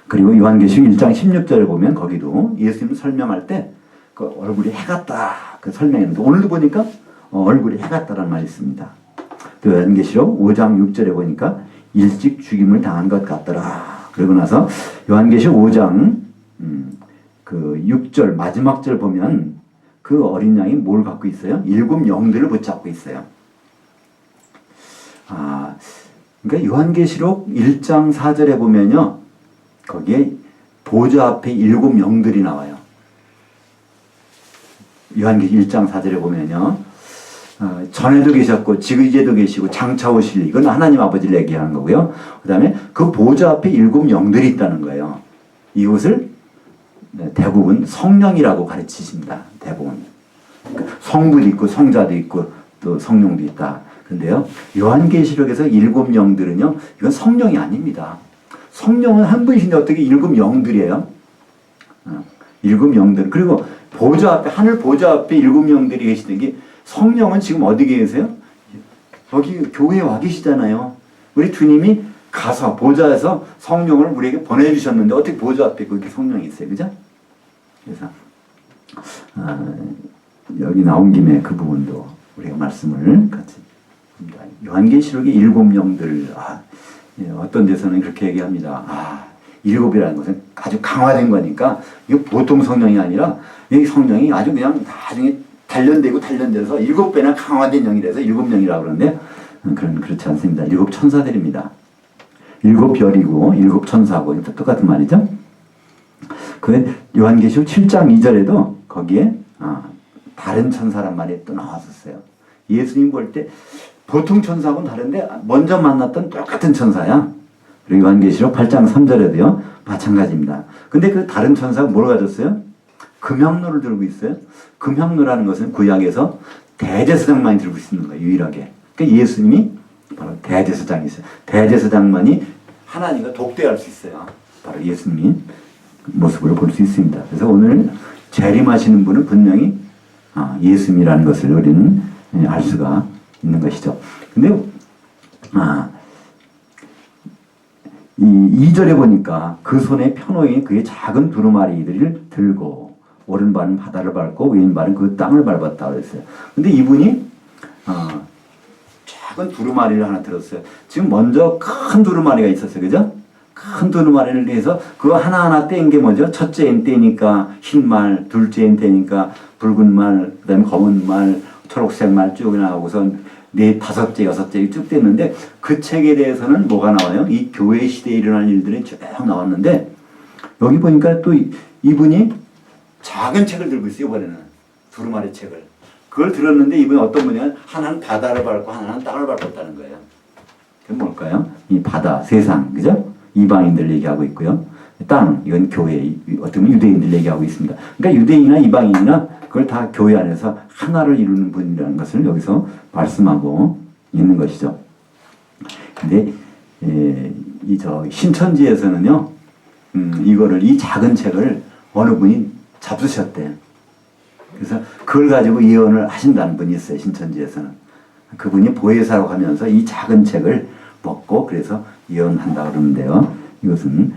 그리고 요한계시록 1장 16절에 보면 거기도 예수님 설명할 때 그 얼굴이 해 같다 그 설명했는데 오늘도 보니까 얼굴이 해 같다라는 말이 있습니다. 또 요한계시록 5장 6절에 보니까 일찍 죽임을 당한 것 같더라. 그러고 나서 요한계시록 5장 그 6절 마지막 절 보면 그 어린 양이 뭘 갖고 있어요? 7 영들을 붙잡고 있어요. 그러니까 요한계시록 1장 4절에 보면요 거기에 보좌 앞에 7 영들이 나와요. 요한계시록 1장 4절에 보면요 전에도 계셨고 지금 이제도 계시고 장차 오실 이건 하나님 아버지를 얘기하는 거고요. 그 다음에 그 보좌 앞에 7 영들이 있다는 거예요. 이것을 대부분 성령이라고 가르치십니다. 대부분 성부도 있고 성자도 있고 또 성령도 있다. 근데요 요한계시록에서 7 영들은요 이건 성령이 아닙니다. 성령은 한 분이신데 어떻게 7 영들이에요? 7 영들 그리고 보좌 앞에 하늘 보좌 앞에 7 영들이 계시던 게 성령은 지금 어디 계세요? 여기 교회에 와 계시잖아요. 우리 주님이 가서 보좌에서 성령을 우리에게 보내주셨는데 어떻게 보좌 앞에 거기 성령이 있어요, 그죠? 그래서 여기 나온 김에 그 부분도 우리가 말씀을 같이 합니다. 요한계시록의 7 영들 어떤 데서는 그렇게 얘기합니다. 7이라는 것은 아주 강화된 거니까 이거 보통 성령이 아니라 이 성령이 아주 그냥 나중에 단련돼서 7배나 강화된 영이라서 7 영이라고 그러는데 그렇지 않습니다. 7 천사들입니다. 7 별이고 7 천사고 똑같은 말이죠. 그 요한계시록 7장 2절에도 거기에 다른 천사란 말이 또 나왔었어요. 예수님 볼 때 보통 천사하고는 다른데 먼저 만났던 똑같은 천사야. 그리고 요한계시록 8장 3절에도요 마찬가지입니다. 근데 그 다른 천사가 뭘 가졌어요? 금향로를 들고 있어요. 금향로라는 것은 구약에서 대제사장만이 들고 있는 거예요. 유일하게. 그러니까 예수님이 바로 대제사장이세요. 대제사장만이 하나님과 독대할 수 있어요. 바로 예수님이 모습을 볼 수 있습니다. 그래서 오늘 재림하시는 분은 분명히 예수님이라는 것을 우리는 알 수가 있는 것이죠. 근데 이 2절에 보니까 그 손에 편호인 그의 작은 두루마리들을 들고 오른발은 바다를 밟고 왼발은 그 땅을 밟았다 그랬어요. 근데 이분이 작은 두루마리를 하나 들었어요. 지금 먼저 큰 두루마리가 있었어요. 그죠? 큰 두루마리를 해서 그거 하나하나 뗀 게 뭐죠? 첫째 엔 떼니까 흰 말, 둘째 엔 떼니까 붉은 말, 그 다음에 검은 말, 초록색 말 쭉 나오고서 네, 다섯째, 여섯째 쭉 뗐는데 그 책에 대해서는 뭐가 나와요? 이 교회 시대에 일어난 일들이 쭉 나왔는데 여기 보니까 또 이분이 작은 책을 들고 있어요. 이번에는 두루마리 책을. 그걸 들었는데 이분이 어떤 분이냐면 하나는 바다를 밟고 하나는 땅을 밟았다는 거예요. 그게 뭘까요? 이 바다, 세상, 그죠? 이방인들 얘기하고 있고요. 땅, 이건 교회, 어떻게 보면 유대인들 얘기하고 있습니다. 그러니까 유대인이나 이방인이나 그걸 다 교회 안에서 하나를 이루는 분이라는 것을 여기서 말씀하고 있는 것이죠. 근데 신천지에서는요, 이 작은 책을 어느 분이 잡수셨대요. 그래서 그걸 가지고 예언을 하신다는 분이 있어요. 신천지에서는. 그분이 보혜사로 가면서 이 작은 책을 먹고 그래서 예언한다 그러는데요. 이것은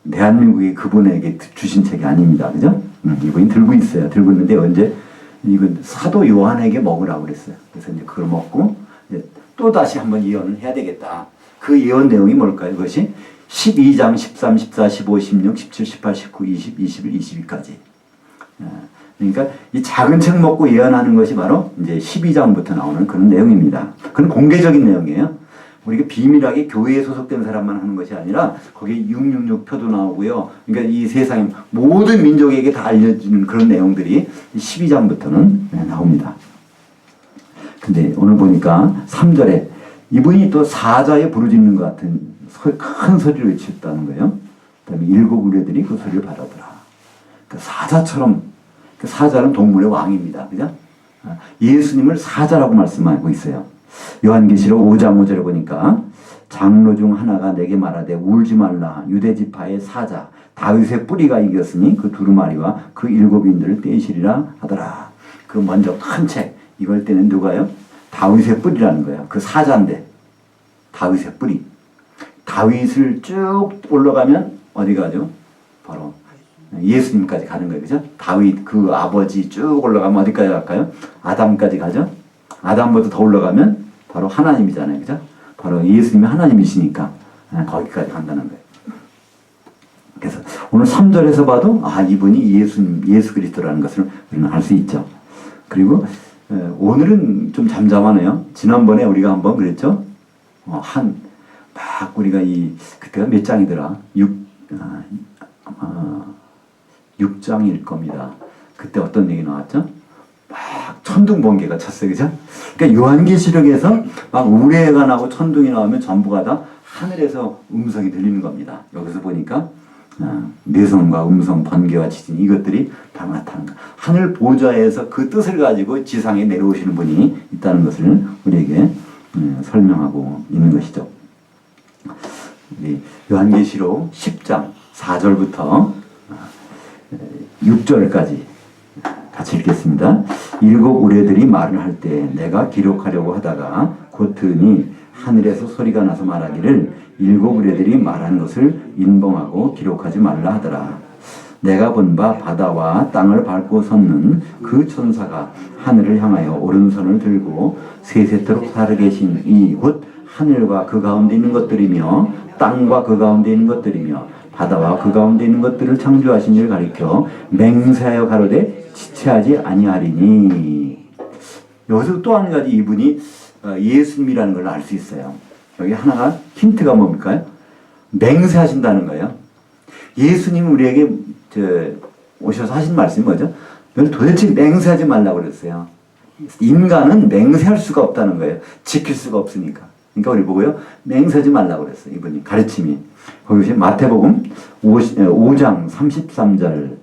대한민국이 그분에게 주신 책이 아닙니다. 그죠? 이분이 들고 있어요. 들고 있는데 언제 이건 사도 요한에게 먹으라고 그랬어요. 그래서 이제 그걸 먹고 이제 또 다시 한번 예언을 해야 되겠다. 그 예언 내용이 뭘까요? 그것이 12장, 13, 14, 15, 16, 17, 18, 19, 20, 21, 22까지. 그러니까 이 작은 책 먹고 예언하는 것이 바로 이제 12장부터 나오는 그런 내용입니다. 그건 공개적인 내용이에요. 우리가 비밀하게 교회에 소속된 사람만 하는 것이 아니라 거기에 666표도 나오고요. 그러니까 이 세상의 모든 민족에게 다 알려지는 그런 내용들이 12장부터는 나옵니다. 근데 오늘 보니까 3절에 이분이 또 사자에 부르짖는 것 같은 큰 소리를 외쳤다는 거예요. 그 다음에 7 의뢰들이 그 소리를 받아더라. 그 사자처럼, 그 사자는 동물의 왕입니다. 그죠? 예수님을 사자라고 말씀하고 있어요. 요한계시록 5장 5절에 보니까 장로 중 하나가 내게 말하되 울지 말라. 유대지파의 사자 다윗의 뿌리가 이겼으니 그 두루마리와 그 7인들을 떼시리라 하더라. 그 먼저 큰 책, 이걸 떼는 누가요? 다윗의 뿌리라는 거예요. 그 사자인데 다윗의 뿌리. 다윗을 쭉 올라가면 어디 가죠? 바로 예수님까지 가는 거예요. 그죠? 다윗 그 아버지 쭉 올라가면 어디까지 갈까요? 아담까지 가죠? 아담보다 더 올라가면 바로 하나님이잖아요. 그죠? 바로 예수님이 하나님이시니까 거기까지 간다는 거예요. 그래서 오늘 3절에서 봐도 이분이 예수 그리스도라는 것을 우리는 알 수 있죠. 그리고 오늘은 좀 잠잠하네요. 지난번에 우리가 한번 그랬죠? 우리가 그때가 몇 장이더라? 6장일 겁니다. 그때 어떤 얘기 나왔죠? 막 천둥 번개가 쳤어요. 그죠? 그러니까 요한계시록에서 막 우레가 나고 천둥이 나오면 전부가 다 하늘에서 음성이 들리는 겁니다. 여기서 보니까 내성과 음성, 번개와 지진 이것들이 다 나타나는 거예요. 하늘 보좌에서 그 뜻을 가지고 지상에 내려오시는 분이 있다는 것을 우리에게 설명하고 있는 것이죠. 요한계시록 10장 4절부터 6절까지 같이 읽겠습니다. 7 우레들이 말을 할 때 내가 기록하려고 하다가 곧 들으니 하늘에서 소리가 나서 말하기를 7 우레들이 말하는 것을 인봉하고 기록하지 말라 하더라. 내가 본 바 바다와 땅을 밟고 섰는 그 천사가 하늘을 향하여 오른손을 들고 세세토록 살아계신 이 곧 하늘과 그 가운데 있는 것들이며 땅과 그 가운데 있는 것들이며 바다와 그 가운데 있는 것들을 창조하신 이를 가리켜 맹세하여 가로되 지체하지 아니하리니. 여기서 또 한 가지 이분이 예수님이라는 걸 알 수 있어요. 여기 하나가 힌트가 뭡니까? 맹세하신다는 거예요. 예수님이 우리에게 오셔서 하신 말씀이 뭐죠? 넌 도대체 맹세하지 말라고 그랬어요. 인간은 맹세할 수가 없다는 거예요. 지킬 수가 없으니까. 그러니까 우리 보고요. 맹세하지 말라고 그랬어요. 이분이 가르침이. 거기서 마태복음 5장 33절과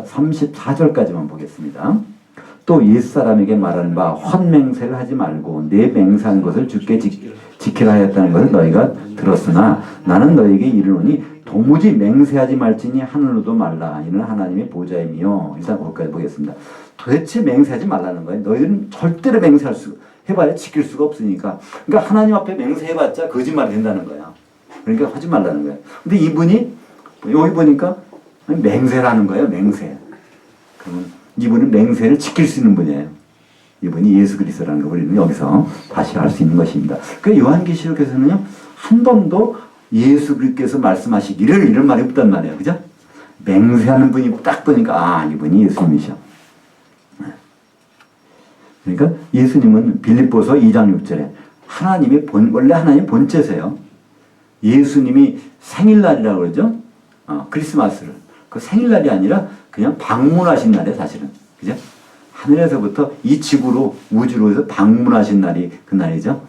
34절까지만 보겠습니다. 또 옛사람에게 말한 바 헛맹세를 하지 말고 내 맹세한 것을 주께 지키라 하였다는 것을 너희가 들었으나 나는 너희에게 이르노니 도무지 맹세하지 말지니 하늘로도 말라. 이는 하나님의 보좌이며. 일단 거기까지 보겠습니다. 도대체 맹세하지 말라는 거예요. 너희들은 절대로 해봐야 지킬 수가 없으니까. 그러니까 하나님 앞에 맹세해봤자 거짓말이 된다는 거야. 그러니까 하지 말라는 거예요. 근데 이분이 여기 보니까 맹세라는 거예요. 맹세. 그러면 이분은 맹세를 지킬 수 있는 분이에요. 이분이 예수 그리스도라는 걸 우리는 여기서 다시 알 수 있는 것입니다. 그 요한계시록에서는요, 한 번도 예수 그리스도께서 말씀하시기를 이런 말이 없단 말이에요. 그죠? 맹세하는 분이 딱 보니까, 아, 이분이 예수님이셔. 그러니까 예수님은 빌립보서 2장 6절에 하나님의 원래 하나님의 본체세요. 예수님이 생일날이라고 그러죠? 크리스마스를. 그 생일날이 아니라 그냥 방문하신 날이에요, 사실은. 그죠? 하늘에서부터 이 지구로, 우주로 해서 방문하신 날이 그 날이죠.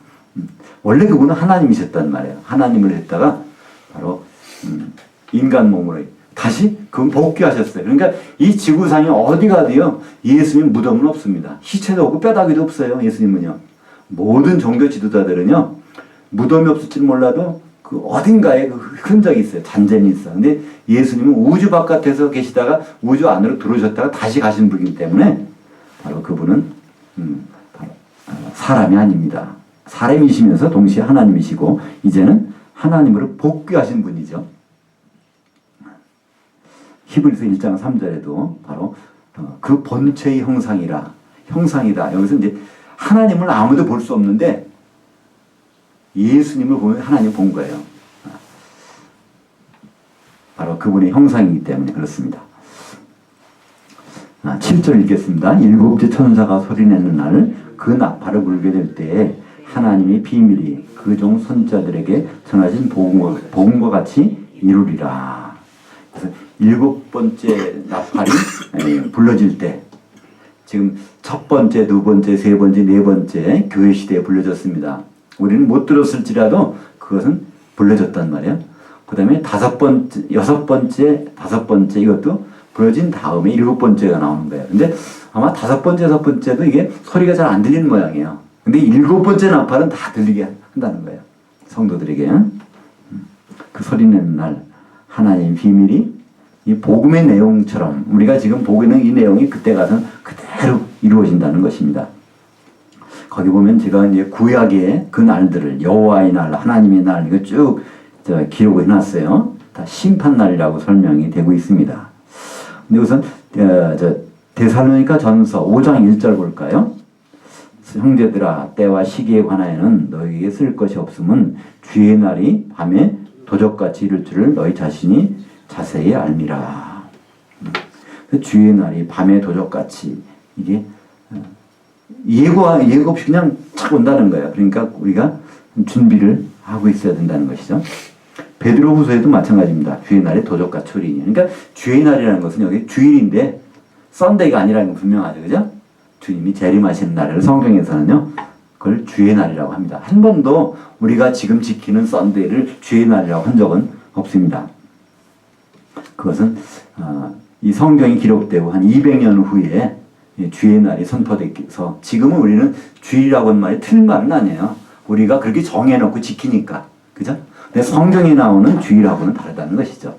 원래 그분은 하나님이셨단 말이에요. 하나님을 했다가 바로 인간 몸으로 다시 그분 복귀하셨어요. 그러니까 이 지구상에 어디 가도요, 예수님 무덤은 없습니다. 시체도 없고 뼈다귀도 없어요, 예수님은요. 모든 종교 지도자들은요, 무덤이 없을지는 몰라도 그 어딘가에 그 흔적이 있어요. 잔재는 있어. 근데 예수님은 우주 바깥에서 계시다가 우주 안으로 들어오셨다가 다시 가신 분이기 때문에 바로 그분은 바로 사람이 아닙니다. 사람이시면서 동시에 하나님이시고 이제는 하나님으로 복귀하신 분이죠. 히브리서 1장 3절에도 바로 그 본체의 형상이다. 여기서 이제 하나님을 아무도 볼 수 없는데 예수님을 보면 하나님 본 거예요. 바로 그분의 형상이기 때문에 그렇습니다. 7절 읽겠습니다. 일곱째 천사가 소리내는 날 그 나팔을 불게 될 때에 하나님의 비밀이 그 종 선자들에게 전하신 복음과 같이 이루리라. 그래서 일곱 번째 나팔이 불러질 때, 지금 첫 번째, 두 번째, 세 번째, 네 번째 교회 시대에 불려졌습니다. 우리는 못 들었을지라도 그것은 불려졌단 말이에요. 그 다음에 다섯 번째, 여섯 번째, 다섯 번째 이것도 불려진 다음에 일곱 번째가 나오는 거예요. 근데 아마 다섯 번째, 여섯 번째도 이게 소리가 잘 안 들리는 모양이에요. 근데 일곱 번째 나팔은 다 들리게 한다는 거예요. 성도들에게. 그 소리 내는 날 하나님의 비밀이 이 복음의 내용처럼 우리가 지금 보고 있는 이 내용이 그때 가서 그대로 이루어진다는 것입니다. 거기 보면 제가 이제 구약의 그 날들을 여호와의 날, 하나님의 날 이거 쭉 기록을 해놨어요. 다 심판날이라고 설명이 되고 있습니다. 근데 우선 데살로니가 전서 5장 1절 볼까요? 형제들아 때와 시기에 관하여는 너희에게 쓸 것이 없음은 주의 날이 밤에 도적같이 이를 줄을 너희 자신이 자세히 알미라. 주의 날이 밤에 도적같이 이게 예고 없이 그냥 착 온다는 거예요. 그러니까 우리가 준비를 하고 있어야 된다는 것이죠. 베드로후서에도 마찬가지입니다. 주의 날이 도적같이 오리니. 그러니까 주의 날이라는 것은 여기 주일인데 썬데이가 아니라는 건 분명하죠. 그죠? 주님이 재림하시는 날을 성경에서는요, 그걸 주의 날이라고 합니다. 한 번도 우리가 지금 지키는 썬데이를 주의 날이라고 한 적은 없습니다. 그것은 이 성경이 기록되고 한 200년 후에 주의 날이 선포되어서 지금은 우리는 주일이라고 하는 말이 틀린 말은 아니에요. 우리가 그렇게 정해놓고 지키니까. 그죠? 근데 성경에 나오는 주일하고는 다르다는 것이죠.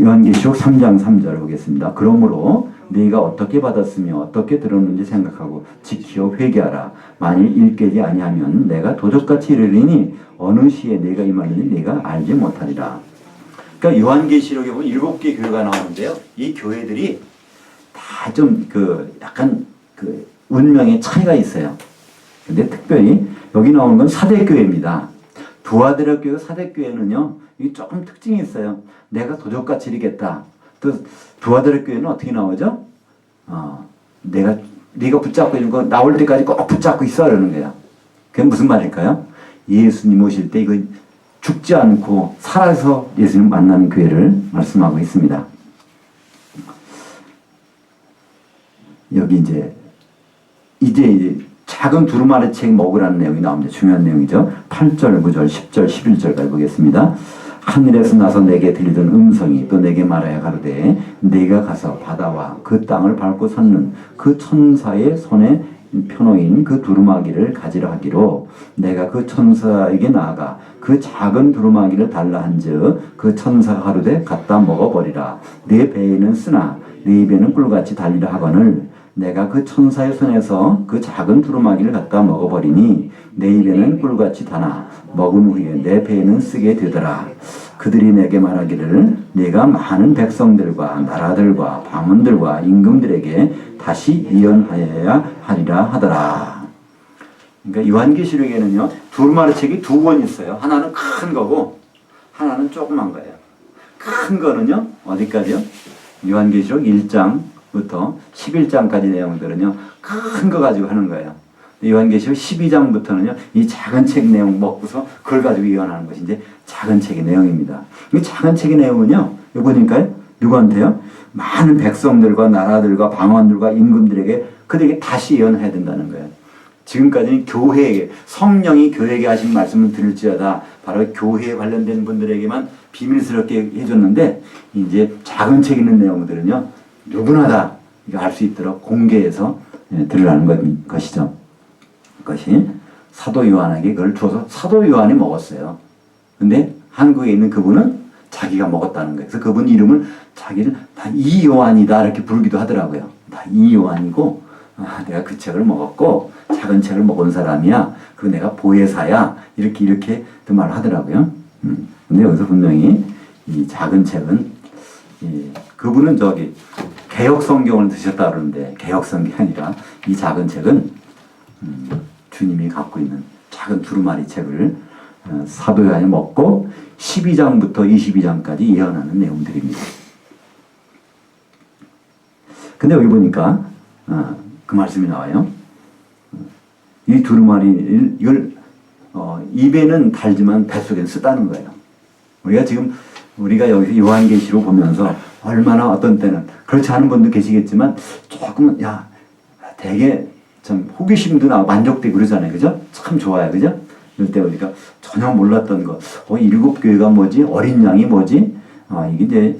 요한계시록 3장 3절을 보겠습니다. 그러므로 네가 어떻게 받았으며 어떻게 들었는지 생각하고 지키어 회개하라. 만일 일깨지 아니하면 내가 도적같이 이르리니 어느 시에 내가 임하는지 네가 알지 못하리라. 그러니까 요한계시록에 보면 7개 교회가 나오는데요. 이 교회들이 다 좀 약간 운명의 차이가 있어요. 근데 특별히 여기 나오는 건 사대교회입니다. 두아드라 교회 사대교회는요, 이게 조금 특징이 있어요. 내가 도적같이 이르겠다. 또 두아드라 교회는 어떻게 나오죠? 네가 붙잡고 있는 거 나올 때까지 꼭 붙잡고 있어 그러는 거야. 그게 무슨 말일까요? 예수님 오실 때 이거 죽지 않고 살아서 예수님 만나는 교회를 말씀하고 있습니다. 여기 이제 작은 두루마리 책 먹으라는 내용이 나옵니다. 중요한 내용이죠. 8절, 9절, 10절, 11절까지 보겠습니다. 하늘에서 나서 내게 들리던 음성이 또 내게 말하여 가로되 내가 가서 바다와 그 땅을 밟고 섰는 그 천사의 손에 펴놓인 그 두루마기를 가지라 하기로 내가 그 천사에게 나아가 그 작은 두루마기를 달라 한즉 그 천사가 가로되 갖다 먹어버리라. 내 배에는 쓰나 내 입에는 꿀같이 달리라 하거늘 내가 그 천사의 손에서 그 작은 두루마기를 갖다 먹어버리니 내 입에는 꿀같이 다나 먹은 후에 내 배에는 쓰게 되더라. 그들이 내게 말하기를 네가 많은 백성들과 나라들과 방언들과 임금들에게 다시 예언하여야 하리라 하더라. 그러니까 요한계시록에는요 두루마리 책이 두 권 있어요. 하나는 큰 거고 하나는 조그만 거예요. 큰 거는요 어디까지요? 요한계시록 1장부터 11장까지 내용들은요 큰 거 가지고 하는 거예요. 요한계시록 12장부터는요 이 작은 책 내용 먹고서 그걸 가지고 예언하는 것이 이제 작은 책의 내용입니다. 이 작은 책의 내용은요 이거 보니까요 누구한테요? 많은 백성들과 나라들과 방언들과 임금들에게 그들에게 다시 예언해야 된다는 거예요. 지금까지는 교회에게 성령이 교회에게 하신 말씀을 들을지어다 바로 교회에 관련된 분들에게만 비밀스럽게 해줬는데 이제 작은 책 있는 내용들은요 누구나 다 알 수 있도록 공개해서 들으라는 것이죠. 그것이 사도 요한에게 그걸 주어서 사도 요한이 먹었어요. 근데 한국에 있는 그분은 자기가 먹었다는 거예요. 그래서 그분 이름을 자기를 다 이 요한이다 이렇게 부르기도 하더라고요. 다 이 요한이고 내가 그 책을 먹었고 작은 책을 먹은 사람이야. 그리고 내가 보혜사야. 이렇게 또 말하더라고요. 근데 여기서 분명히 이 작은 책은 그분은 저기 개역 성경을 드셨다 그러는데 개역 성경이 아니라 이 작은 책은 주님이 갖고 있는 작은 두루마리 책을 사도 요한이 먹고 12장부터 22장까지 예언하는 내용들입니다. 근데 여기 보니까 그 말씀이 나와요. 이 두루마리 이걸 입에는 달지만 뱃속엔 쓰다는 거예요. 우리가 여기서 요한계시록 보면서 얼마나 어떤 때는 그렇지 않은 분도 계시겠지만 조금은 되게 참 호기심도 나고 만족되고 그러잖아요. 그죠? 참 좋아요. 그죠? 이럴 때 우리가 전혀 몰랐던 거. 일곱 교회가 뭐지? 어린 양이 뭐지? 이게 이제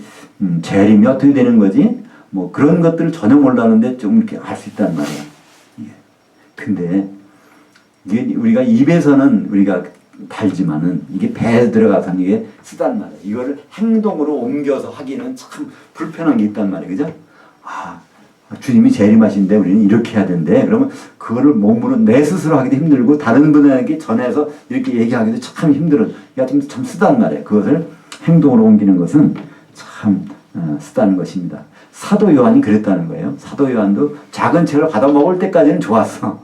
재림이 어떻게 되는 거지? 뭐 그런 것들을 전혀 몰랐는데 좀 이렇게 알 수 있단 말이에요. 근데 이게 우리가 입에서는 우리가 달지만은 이게 배에 들어가서 이게 쓰단 말이에요. 이거를 행동으로 옮겨서 하기는 참 불편한 게 있단 말이에요. 그죠? 주님이 재림하신데 우리는 이렇게 해야 된대. 그러면 그거를 몸으로 내 스스로 하기도 힘들고 다른 분에게 전해서 이렇게 얘기하기도 참 힘들어. 그러니까 참 쓰단 말이에요. 그것을 행동으로 옮기는 것은 참 쓰다는 것입니다. 사도 요한이 그랬다는 거예요. 사도 요한도 작은 책을 받아 먹을 때까지는 좋았어.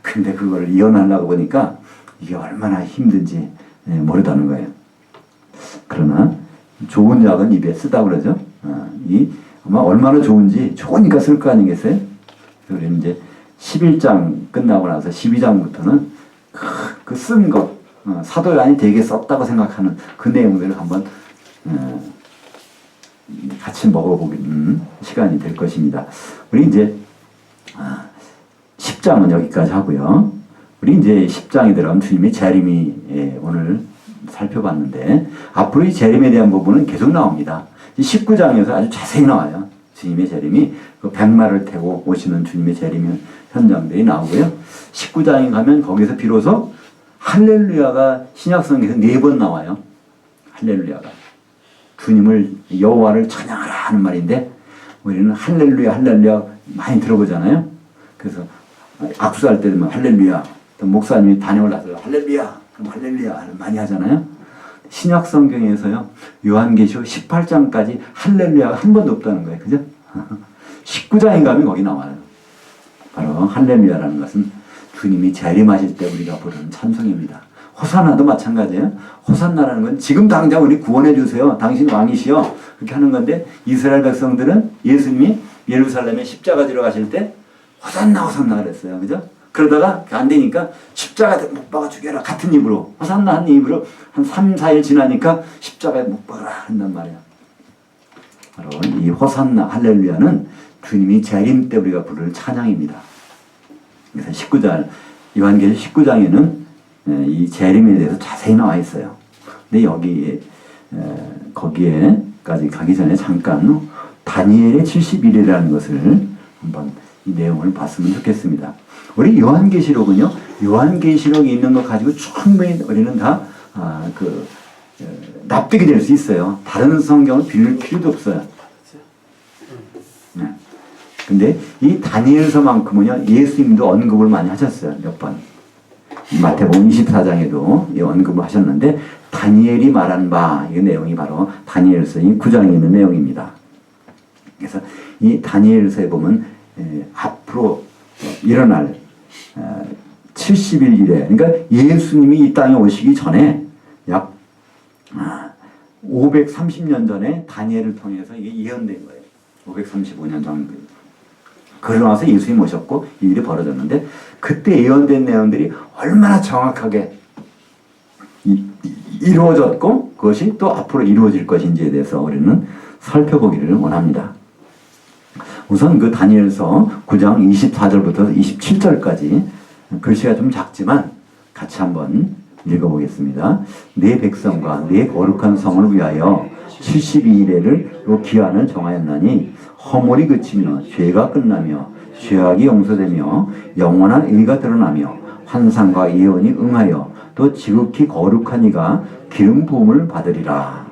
근데 그걸 이혼하려고 보니까 이게 얼마나 힘든지 모르다는 거예요. 그러나 좋은 약은 입에 쓰다고 그러죠. 아마 얼마나 좋으니까 쓸 거 아니겠어요? 그래서 이제 11장 끝나고 나서 12장부터는 그 쓴 것, 사도 요한이 되게 썼다고 생각하는 그 내용들을 한번 같이 먹어보는 시간이 될 것입니다. 우리 이제 10장은 여기까지 하고요. 우리 이제 10장에 들어가면 주님의 재림이 오늘 살펴봤는데 앞으로 이 재림에 대한 부분은 계속 나옵니다. 19장에서 아주 자세히 나와요. 주님의 재림이 그 백마를 타고 오시는 주님의 재림 현장들이 나오고요. 19장에 가면 거기서 비로소 할렐루야가 신약성경에서 4번 나와요. 할렐루야가 주님을 여호와를 찬양하라 하는 말인데 우리는 할렐루야 많이 들어보잖아요. 그래서 악수할 때도 할렐루야, 또 목사님이 다녀올라서 할렐루야, 그럼 할렐루야 많이 하잖아요. 신약 성경에서요 요한계시록 18장까지 할렐루야가 한 번도 없다는 거예요. 그죠? 19장에 가면 거기 나와요. 바로 할렐루야라는 것은 주님이 재림하실 때 우리가 부르는 찬송입니다. 호산나도 마찬가지예요. 호산나라는 건 지금 당장 우리 구원해 주세요. 당신 왕이시여. 그렇게 하는 건데 이스라엘 백성들은 예수님이 예루살렘에 십자가 지러 가실 때 호산나 그랬어요. 그죠? 그러다가 안 되니까 십자가 못 박아 죽여라. 같은 입으로. 호산나 한 입으로 한 3, 4일 지나니까 십자가에 못 박아라 한단 말이에요. 바로 이 호산나 할렐루야는 주님이 재림 때 우리가 부를 찬양입니다. 그래서 19장, 요한계시록 19장에는 이 재림에 대해서 자세히 나와 있어요. 근데 거기에까지 가기 전에 잠깐 다니엘의 70일이라는 것을 한번 이 내용을 봤으면 좋겠습니다. 우리 요한계시록은요, 요한계시록에 있는 거 가지고 충분히 우리는 다 납득이 될 수 있어요. 다른 성경을 빌릴 필요도 없어요. 네. 근데 이 다니엘서만큼은요, 예수님도 언급을 많이 하셨어요. 몇 번. 마태복음 24장에도 언급을 하셨는데, 다니엘이 말한 바, 이 내용이 바로 다니엘서 9장에 있는 내용입니다. 그래서 이 다니엘서에 보면 앞으로 일어날 70일 이래, 그러니까 예수님이 이 땅에 오시기 전에 약 530년 전에 다니엘을 통해서 이게 예언된 거예요. 535년 정도. 그러고 나서 예수님이 오셨고 이 일이 벌어졌는데, 그때 예언된 내용들이 얼마나 정확하게 이루어졌고 그것이 또 앞으로 이루어질 것인지에 대해서 우리는 살펴보기를 원합니다. 우선 그 다니엘서 9장 24절부터 27절까지 글씨가 좀 작지만 같이 한번 읽어보겠습니다. 내 백성과 내 거룩한 성을 위하여 72일에를 기한을 정하였나니 허물이 그치며 죄가 끝나며 죄악이 용서되며 영원한 의가 드러나며 환상과 예언이 응하여 또 지극히 거룩한 이가 기름 부음을 받으리라.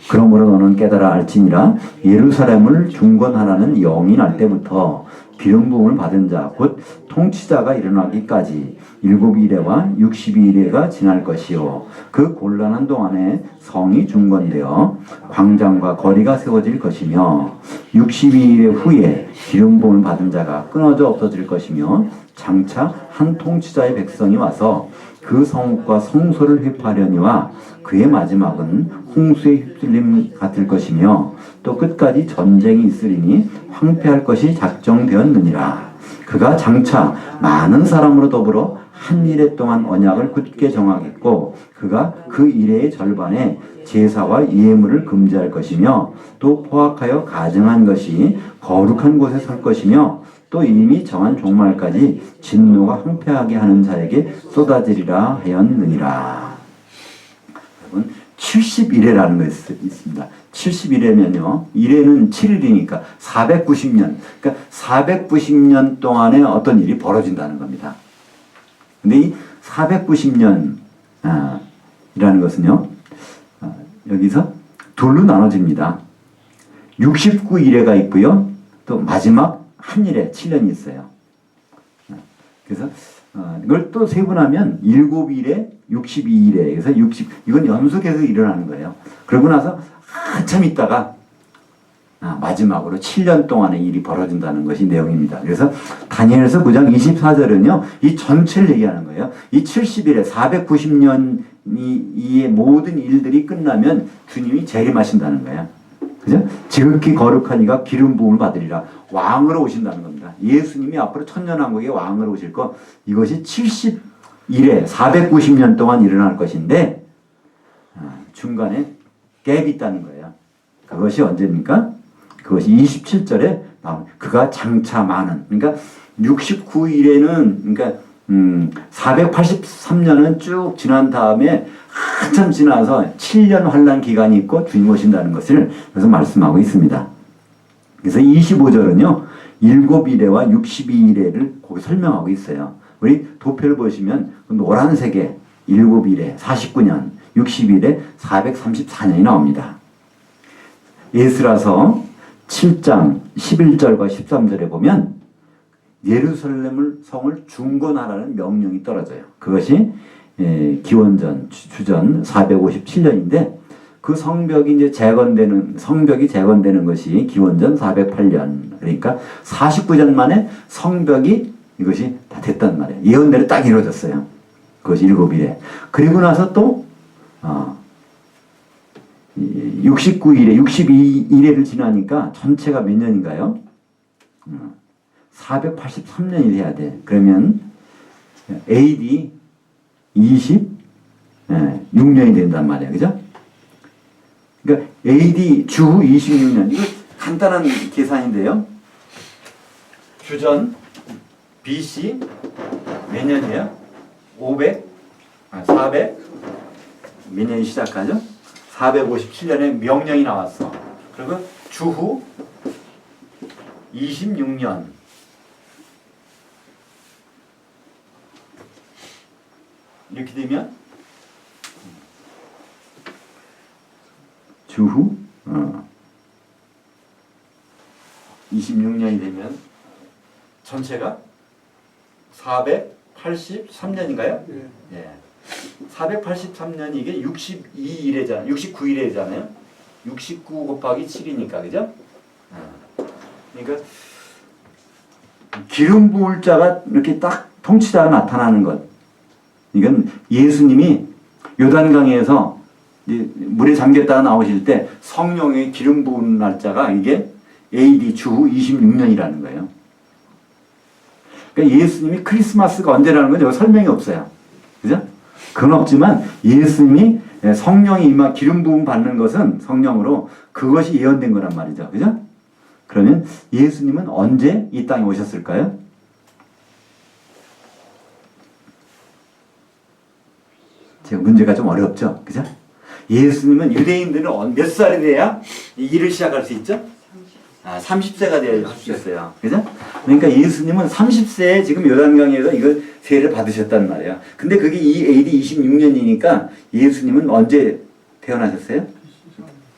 그러므로 너는 깨달아 알지니라. 예루살렘을 중건하라는 영이 날 때부터 기름 부음을 받은 자 곧 통치자가 일어나기까지 7일에와 62일에가 지날 것이요 그 곤란한 동안에 성이 중건되어 광장과 거리가 세워질 것이며 62일 후에 기름 부음을 받은 자가 끊어져 없어질 것이며 장차 한 통치자의 백성이 와서 그 성읍과 성소를 회파하려니와 그의 마지막은 홍수의 휩쓸림 같을 것이며 또 끝까지 전쟁이 있으리니 황폐할 것이 작정되었느니라. 그가 장차 많은 사람으로 더불어 한 일해 동안 언약을 굳게 정하겠고 그가 그 일해의 절반에 제사와 예물을 금지할 것이며 또 포악하여 가증한 것이 거룩한 곳에 설 것이며 또 이미 정한 종말까지 진노가 황폐하게 하는 자에게 쏟아지리라 하였느니라. 여러분 70일에라는 것이 있습니다. 70일에면요. 1회는 7일이니까 490년. 그러니까 490년 동안에 어떤 일이 벌어진다는 겁니다. 근데 이 490년 이라는 것은요. 여기서 둘로 나눠집니다. 69일에가 있고요. 또 마지막 한 일에 7년이 있어요. 그래서 이걸 또 세분하면 7일에 62일에 그래서 이건 연속해서 일어나는 거예요. 그러고 나서 한참 있다가 마지막으로 7년 동안의 일이 벌어진다는 것이 내용입니다. 그래서 다니엘서 9장 24절은요. 이 전체를 얘기하는 거예요. 이 70일에 490년의 모든 일들이 끝나면 주님이 재림하신다는 거예요. 그죠? 지극히 거룩한 이가 기름 부음을 받으리라. 왕으로 오신다는 겁니다. 예수님이 앞으로 천년왕국의 왕으로 오실 거, 이것이 70일에 490년 동안 일어날 것인데 중간에 갭이 있다는 거예요. 그것이 언제입니까? 그것이 27절에 그가 장차 많은, 그러니까 69일에는 그러니까 483년은 쭉 지난 다음에 한참 지나서 7년 환란 기간이 있고 주님 오신다는 것을 그래서 말씀하고 있습니다. 그래서 25절은요. 7일에와 62일에를 거기 설명하고 있어요. 우리 도표를 보시면 노란색에 7일에 49년, 60일에 434년이 나옵니다. 에스라서 7장 11절과 13절에 보면 예루살렘을 성을 중건하라는 명령이 떨어져요. 그것이 기원전 주전 457년인데 그 성벽이 이제 성벽이 재건되는 것이 기원전 408년. 그러니까 49년 만에 성벽이 이것이 다 됐단 말이에요. 예언대로 딱 이루어졌어요. 그것이 7일에. 그리고 나서 또 69일에 62일에를 지나니까 전체가 몇 년인가요? 483년이 돼야 돼. 그러면 AD 26년이 된단 말이에요. 그죠? 그러니까 AD 주후 26년. 이거 간단한 계산인데요. 주전 BC 몇 년이에요? 400 몇 년이 시작하죠? 457년에 명령이 나왔어. 그리고 주후 26년. 이렇게 되면 주후 26년이 되면 전체가 483년인가요? 예. 예. 483년이 이게 62일이잖아요. 69일이잖아요. 69 곱하기 7이니까 그죠? 그러니까 기름 부을 자가 이렇게 딱 통치자가 나타나는 것. 이건 예수님이 요단강에서 이제 물에 잠겼다가 나오실 때 성령의 기름 부은 날짜가 이게 AD 주후 26년이라는 거예요. 그러니까 예수님이 크리스마스가 언제라는 건 여기 설명이 없어요. 그죠? 그건 없지만 예수님이 성령이 임하 기름 부음 받는 것은 성령으로 그것이 예언된 거란 말이죠. 그죠? 그러면 예수님은 언제 이 땅에 오셨을까요? 제가 문제가 좀 어렵죠? 그죠? 예수님은 유대인들은 몇 살이 돼야 이 일을 시작할 수 있죠? 30세가 돼야 할 수 있어요. 그죠? 그러니까 예수님은 30세에 지금 요단강에서 이거 세례를 받으셨단 말이에요. 근데 그게 이 AD 26년이니까 예수님은 언제 태어나셨어요?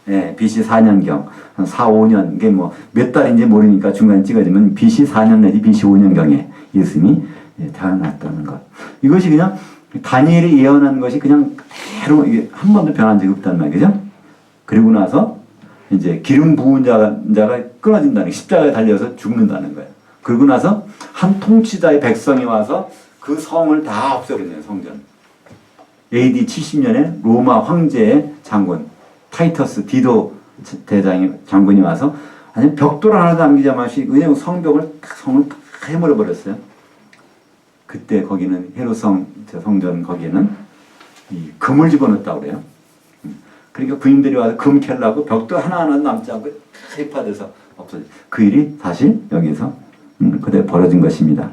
네, BC 4년경. 한 4, 5년. 이게 뭐 몇 달인지 모르니까 중간에 찍어지면 BC 4년 내지 BC 5년경에 예수님이 태어났다는 것. 이것이 그냥 다니엘이 예언한 것이 그냥 그대로 이게 한 번도 변한 적이 없단 말이죠. 그리고 나서 이제 기름 부은 자가 끊어진다는, 십자가에 달려서 죽는다는 거예요. 그리고 나서 한 통치자의 백성이 와서 그 성을 다 없애버렸네요, 성전. AD 70년에 로마 황제의 장군 타이터스 디도 장군이 와서 아니 벽돌 하나도 남기지 마시 그냥 성을 해물어 버렸어요. 그때 거기는 헤로성 성전 거기에는 이 금을 집어넣었다고 그래요. 그러니까 부인들이 와서 금 캘라고 벽돌 하나하나 남지 않고 세파돼서 없어져. 그 일이 사실 여기서 그대로 벌어진 것입니다.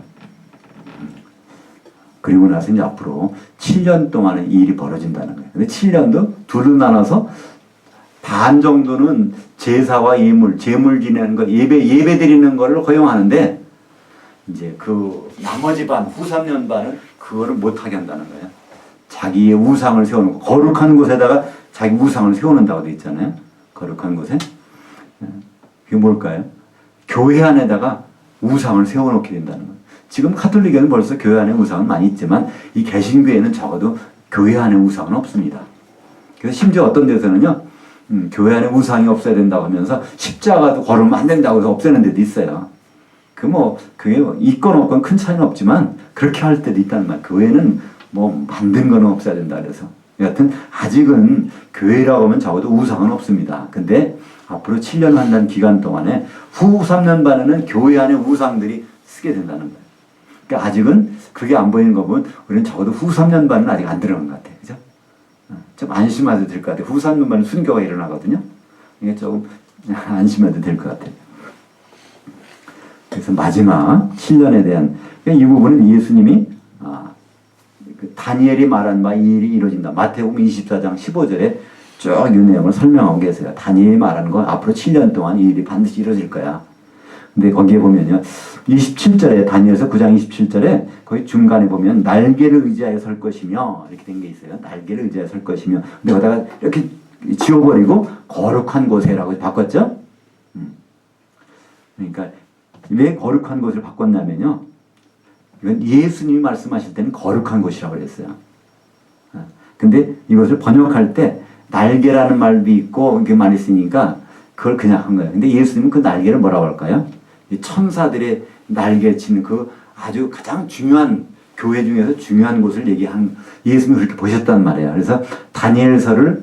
그리고 나서 이제 앞으로 7년 동안은 이 일이 벌어진다는 거예요. 근데 7년도 둘로 나눠서 반 정도는 제사와 제물 지내는 것, 예배 드리는 거를 허용하는데 이제 그 나머지 반, 후 3년 반은 그거를 못하게 한다는 거예요. 자기의 우상을 세우는 거, 거룩한 곳에다가 자기 우상을 세우는다고 돼 있잖아요. 거룩한 곳에. 그게 뭘까요? 교회 안에다가 우상을 세워놓게 된다는 거예요. 지금 카톨릭에는 벌써 교회 안에 우상은 많이 있지만 이 개신교회는 적어도 교회 안에 우상은 없습니다. 그래서 심지어 어떤 데서는요, 교회 안에 우상이 없어야 된다고 하면서 십자가도 걸으면 안 된다고 해서 없애는 데도 있어요. 그게 있건 없건 큰 차이는 없지만 그렇게 할 때도 있다는 말. 교회는 뭐 만든 거는 없어야 된다 그래서. 여하튼 아직은 교회라고 하면 적어도 우상은 없습니다. 근데 앞으로 7년 한다는 기간 동안에 후 3년 반에는 교회 안에 우상들이 쓰게 된다는 거예요. 그러니까 아직은 그게 안 보이는 거 보면 우리는 적어도 후 3년 반은 아직 안 들어간 것 같아요. 그죠? 좀 안심해도 될 것 같아요. 후 3년 반은 순교가 일어나거든요. 이게 조금 안심해도 될 것 같아요. 그래서 마지막 7년에 대한 이 부분은 예수님이 다니엘이 말한 바 이 일이 이루어진다. 마태복음 24장 15절에 쭉 이 내용을 설명하고 계세요. 다니엘이 말하는 건 앞으로 7년 동안 이 일이 반드시 이루어질 거야. 근데 거기에 보면요. 27절에 다니엘서 9장 27절에 거기 중간에 보면 날개를 의지하여 설 것이며 이렇게 된 게 있어요. 날개를 의지하여 설 것이며. 근데 거기다가 이렇게 지워버리고 거룩한 곳에라고 바꿨죠. 그러니까 왜 거룩한 곳을 바꿨냐면요. 이건 예수님이 말씀하실 때는 거룩한 곳이라고 그랬어요. 근데 이것을 번역할 때 날개라는 말도 있고 이렇게 많이 쓰니까 그걸 그냥 한 거예요. 근데 예수님은 그 날개를 뭐라고 할까요? 이 천사들의 날개 치는 그 아주 가장 중요한 교회 중에서 중요한 곳을 얘기한 예수님이 그렇게 보셨단 말이에요. 그래서 다니엘서를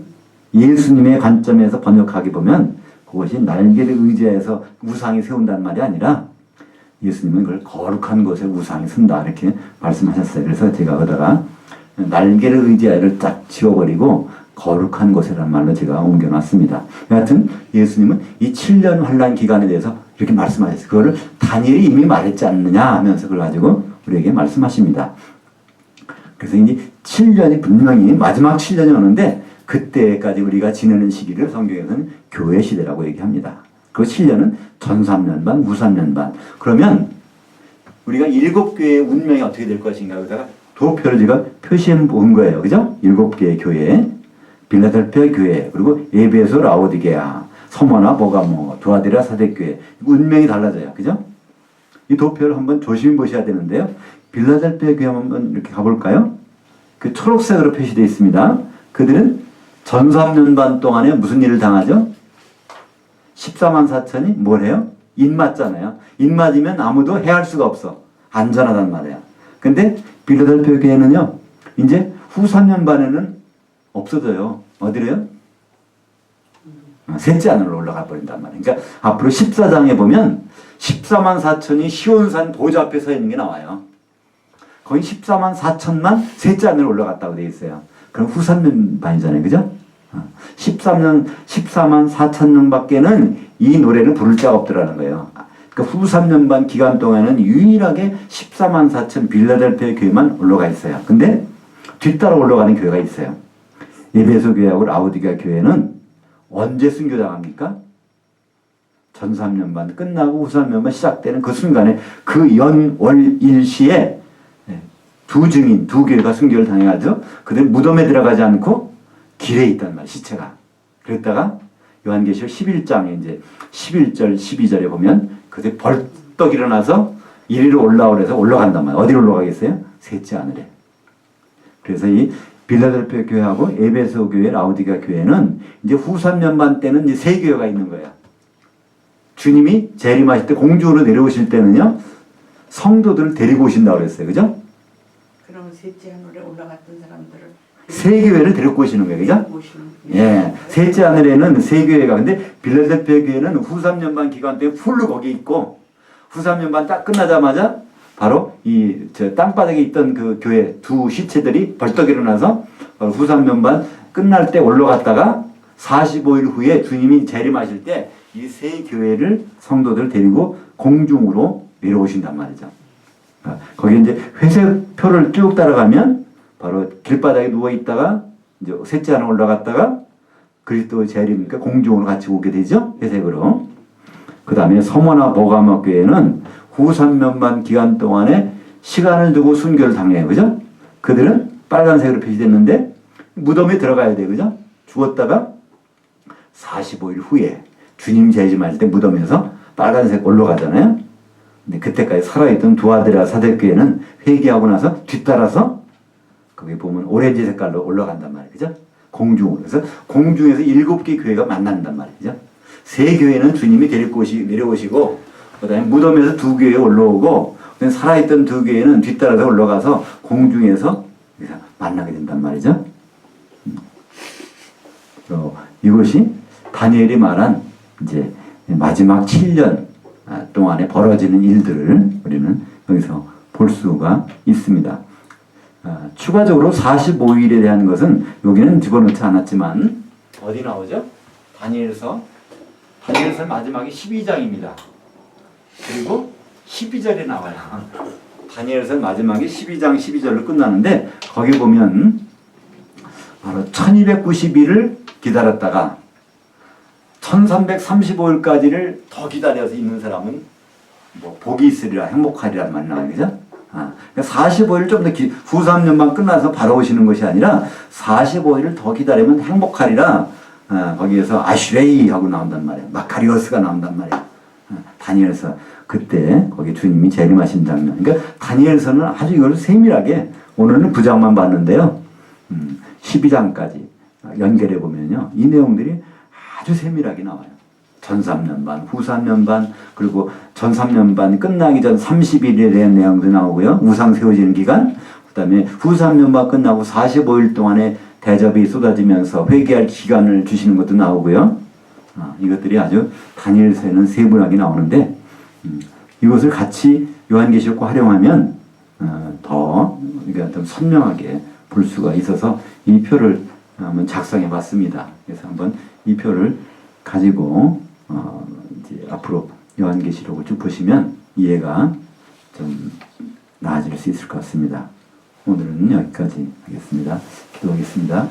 예수님의 관점에서 번역하게 보면 그것이 날개를 의지해서 우상이 세운다는 말이 아니라 예수님은 그걸 거룩한 곳에 우상이 쓴다 이렇게 말씀하셨어요. 그래서 제가 거다가 날개를 의지하여를 딱 지워버리고 거룩한 곳이라는 말로 제가 옮겨놨습니다. 여하튼 예수님은 이 7년 환란 기간에 대해서 이렇게 말씀하셨어요. 그거를 다니엘이 이미 말했지 않느냐 하면서 그걸 가지고 우리에게 말씀하십니다. 그래서 이제 7년이 분명히 마지막 7년이 오는데 그때까지 우리가 지내는 시기를 성경에서는 교회 시대라고 얘기합니다. 그 7년은 전 3년 반, 후 3년 반. 그러면 우리가 7교회의 운명이 어떻게 될 것인가 그러다가 도표를 제가 표시해 본 거예요. 그죠? 7개의 교회, 빌라델피아 교회, 그리고 에베소 라오디게아. 서머나 버가모, 두아디라 사대교회 운명이 달라져요. 그죠? 이 도표를 한번 조심히 보셔야 되는데요. 빌라델피아 교회 한번 이렇게 가볼까요? 그 초록색으로 표시되어 있습니다. 그들은 전 3년 반 동안에 무슨 일을 당하죠? 14만 4천이 뭘 해요? 인 맞잖아요. 인 맞으면 아무도 해할 수가 없어. 안전하단 말이야. 근데 빌라델피아 교회는요, 이제 후 3년 반에는 없어져요. 어디래요? 셋째 하늘로 올라가 버린단 말이에요. 그러니까 앞으로 14장에 보면 14만 4천이 시온산 보좌 앞에 서 있는 게 나와요. 거의 14만 4천만 셋째 하늘로 올라갔다고 되어 있어요. 그럼 후 3년 반이잖아요. 그죠? 14만 4천 명밖에는 이 노래를 부를 자가 없더라는 거예요. 그러니까 후 3년 반 기간 동안에는 유일하게 14만 4천 빌라델피아 교회만 올라가 있어요. 근데 뒤따라 올라가는 교회가 있어요. 에베소 교회하고 라오디게아 교회는 언제 순교당합니까? 전 3년 반 끝나고 후 3년 반 시작되는 그 순간에 그 연월 일시에 두 증인, 두 교회가 순교를 당해가지고 그들 무덤에 들어가지 않고 길에 있단 말이에요. 시체가. 그랬다가 요한계시록 11장에 이제 11절, 12절에 보면 그들 벌떡 일어나서 이리로 올라오래서 올라간단 말이에요. 어디로 올라가겠어요? 셋째 하늘에. 그래서 이 빌라델피아 교회하고 에베소 교회, 라오디게아 교회는 이제 후 3년 반 때는 이제 세 교회가 있는 거예요. 주님이 재림하실 때 공중으로 내려오실 때는요, 성도들을 데리고 오신다고 그랬어요. 그죠? 그러면 셋째 하늘에 올라갔던 사람들을 세 교회를 데리고 오시는 거예요. 그죠? 예. 셋째 하늘에는 세 교회가, 근데 빌라델피아 교회는 후 3년 반 기간 때문에 풀로 거기 있고, 후 3년 반 딱 끝나자마자 바로 저 땅바닥에 있던 그 교회 두 시체들이 벌떡 일어나서 후 3년 반 끝날 때 올라갔다가 45일 후에 주님이 재림하실 때 이 세 교회를 성도들 데리고 공중으로 내려오신단 말이죠. 거기 이제 회색표를 쭉 따라가면 바로 길바닥에 누워 있다가 이제 셋째 하나 올라갔다가 그리스도 재림이니까 공중으로 같이 오게 되죠. 회색으로. 그 다음에 서머나 버가모 교회는 후 3년 반 기간 동안에 시간을 두고 순교를 당해요. 그죠? 그들은 빨간색으로 표시됐는데 무덤에 들어가야 돼요. 그죠? 죽었다가 45일 후에 주님 재림할 때 무덤에서 빨간색 올라가잖아요. 근데 그때까지 살아있던 두아디라 사대교회는 회개하고 나서 뒤따라서 거기 보면 오렌지 색깔로 올라간단 말이에요. 그죠? 공중으로. 그래서 공중에서 7개 교회가 만난단 말이죠. 세 교회는 주님이 내려오시고 그 다음에 무덤에서 두 교회 올라오고 살아있던 두 교회는 뒤따라서 올라가서 공중에서 만나게 된단 말이죠. 이것이 다니엘이 말한 이제 마지막 7년 동안에 벌어지는 일들을 우리는 여기서 볼 수가 있습니다. 추가적으로 45일에 대한 것은 여기는 집어넣지 않았지만 어디 나오죠? 다니엘서 마지막이 12장입니다. 그리고 12절에 나와요. 다니엘서 마지막이 12장 12절로 끝나는데 거기 보면 바로 1290일을 기다렸다가 1335일까지를 더 기다려서 있는 사람은 뭐 복이 있으리라 행복하리란 말이 나와요. 그죠? 그러니까 45일 좀 더 후 3년만 끝나서 바로 오시는 것이 아니라 45일을 더 기다리면 행복하리라. 거기에서 아슈레이 하고 나온단 말이에요. 마카리오스가 나온단 말이에요. 다니엘서 그때 거기 주님이 재림하신 장면. 그러니까 다니엘서는 아주 이걸 세밀하게 오늘은 부장만 봤는데요. 12장까지 연결해 보면요. 이 내용들이 아주 세밀하게 나와요. 전 3년 반, 후 3년 반, 그리고 전 3년 반 끝나기 전 30일에 대한 내용도 나오고요. 우상 세워지는 기간, 그 다음에 후 3년 반 끝나고 45일 동안의 대접이 쏟아지면서 회개할 기간을 주시는 것도 나오고요. 이것들이 아주 다니엘서에는 세분하게 나오는데 이것을 같이 요한계시록과 활용하면 더 그러니까 좀 선명하게 볼 수가 있어서 이 표를 한번 작성해 봤습니다. 그래서 한번 이 표를 가지고 이제 앞으로 요한계시록을 쭉 보시면 이해가 좀 나아질 수 있을 것 같습니다. 오늘은 여기까지 하겠습니다. 기도하겠습니다.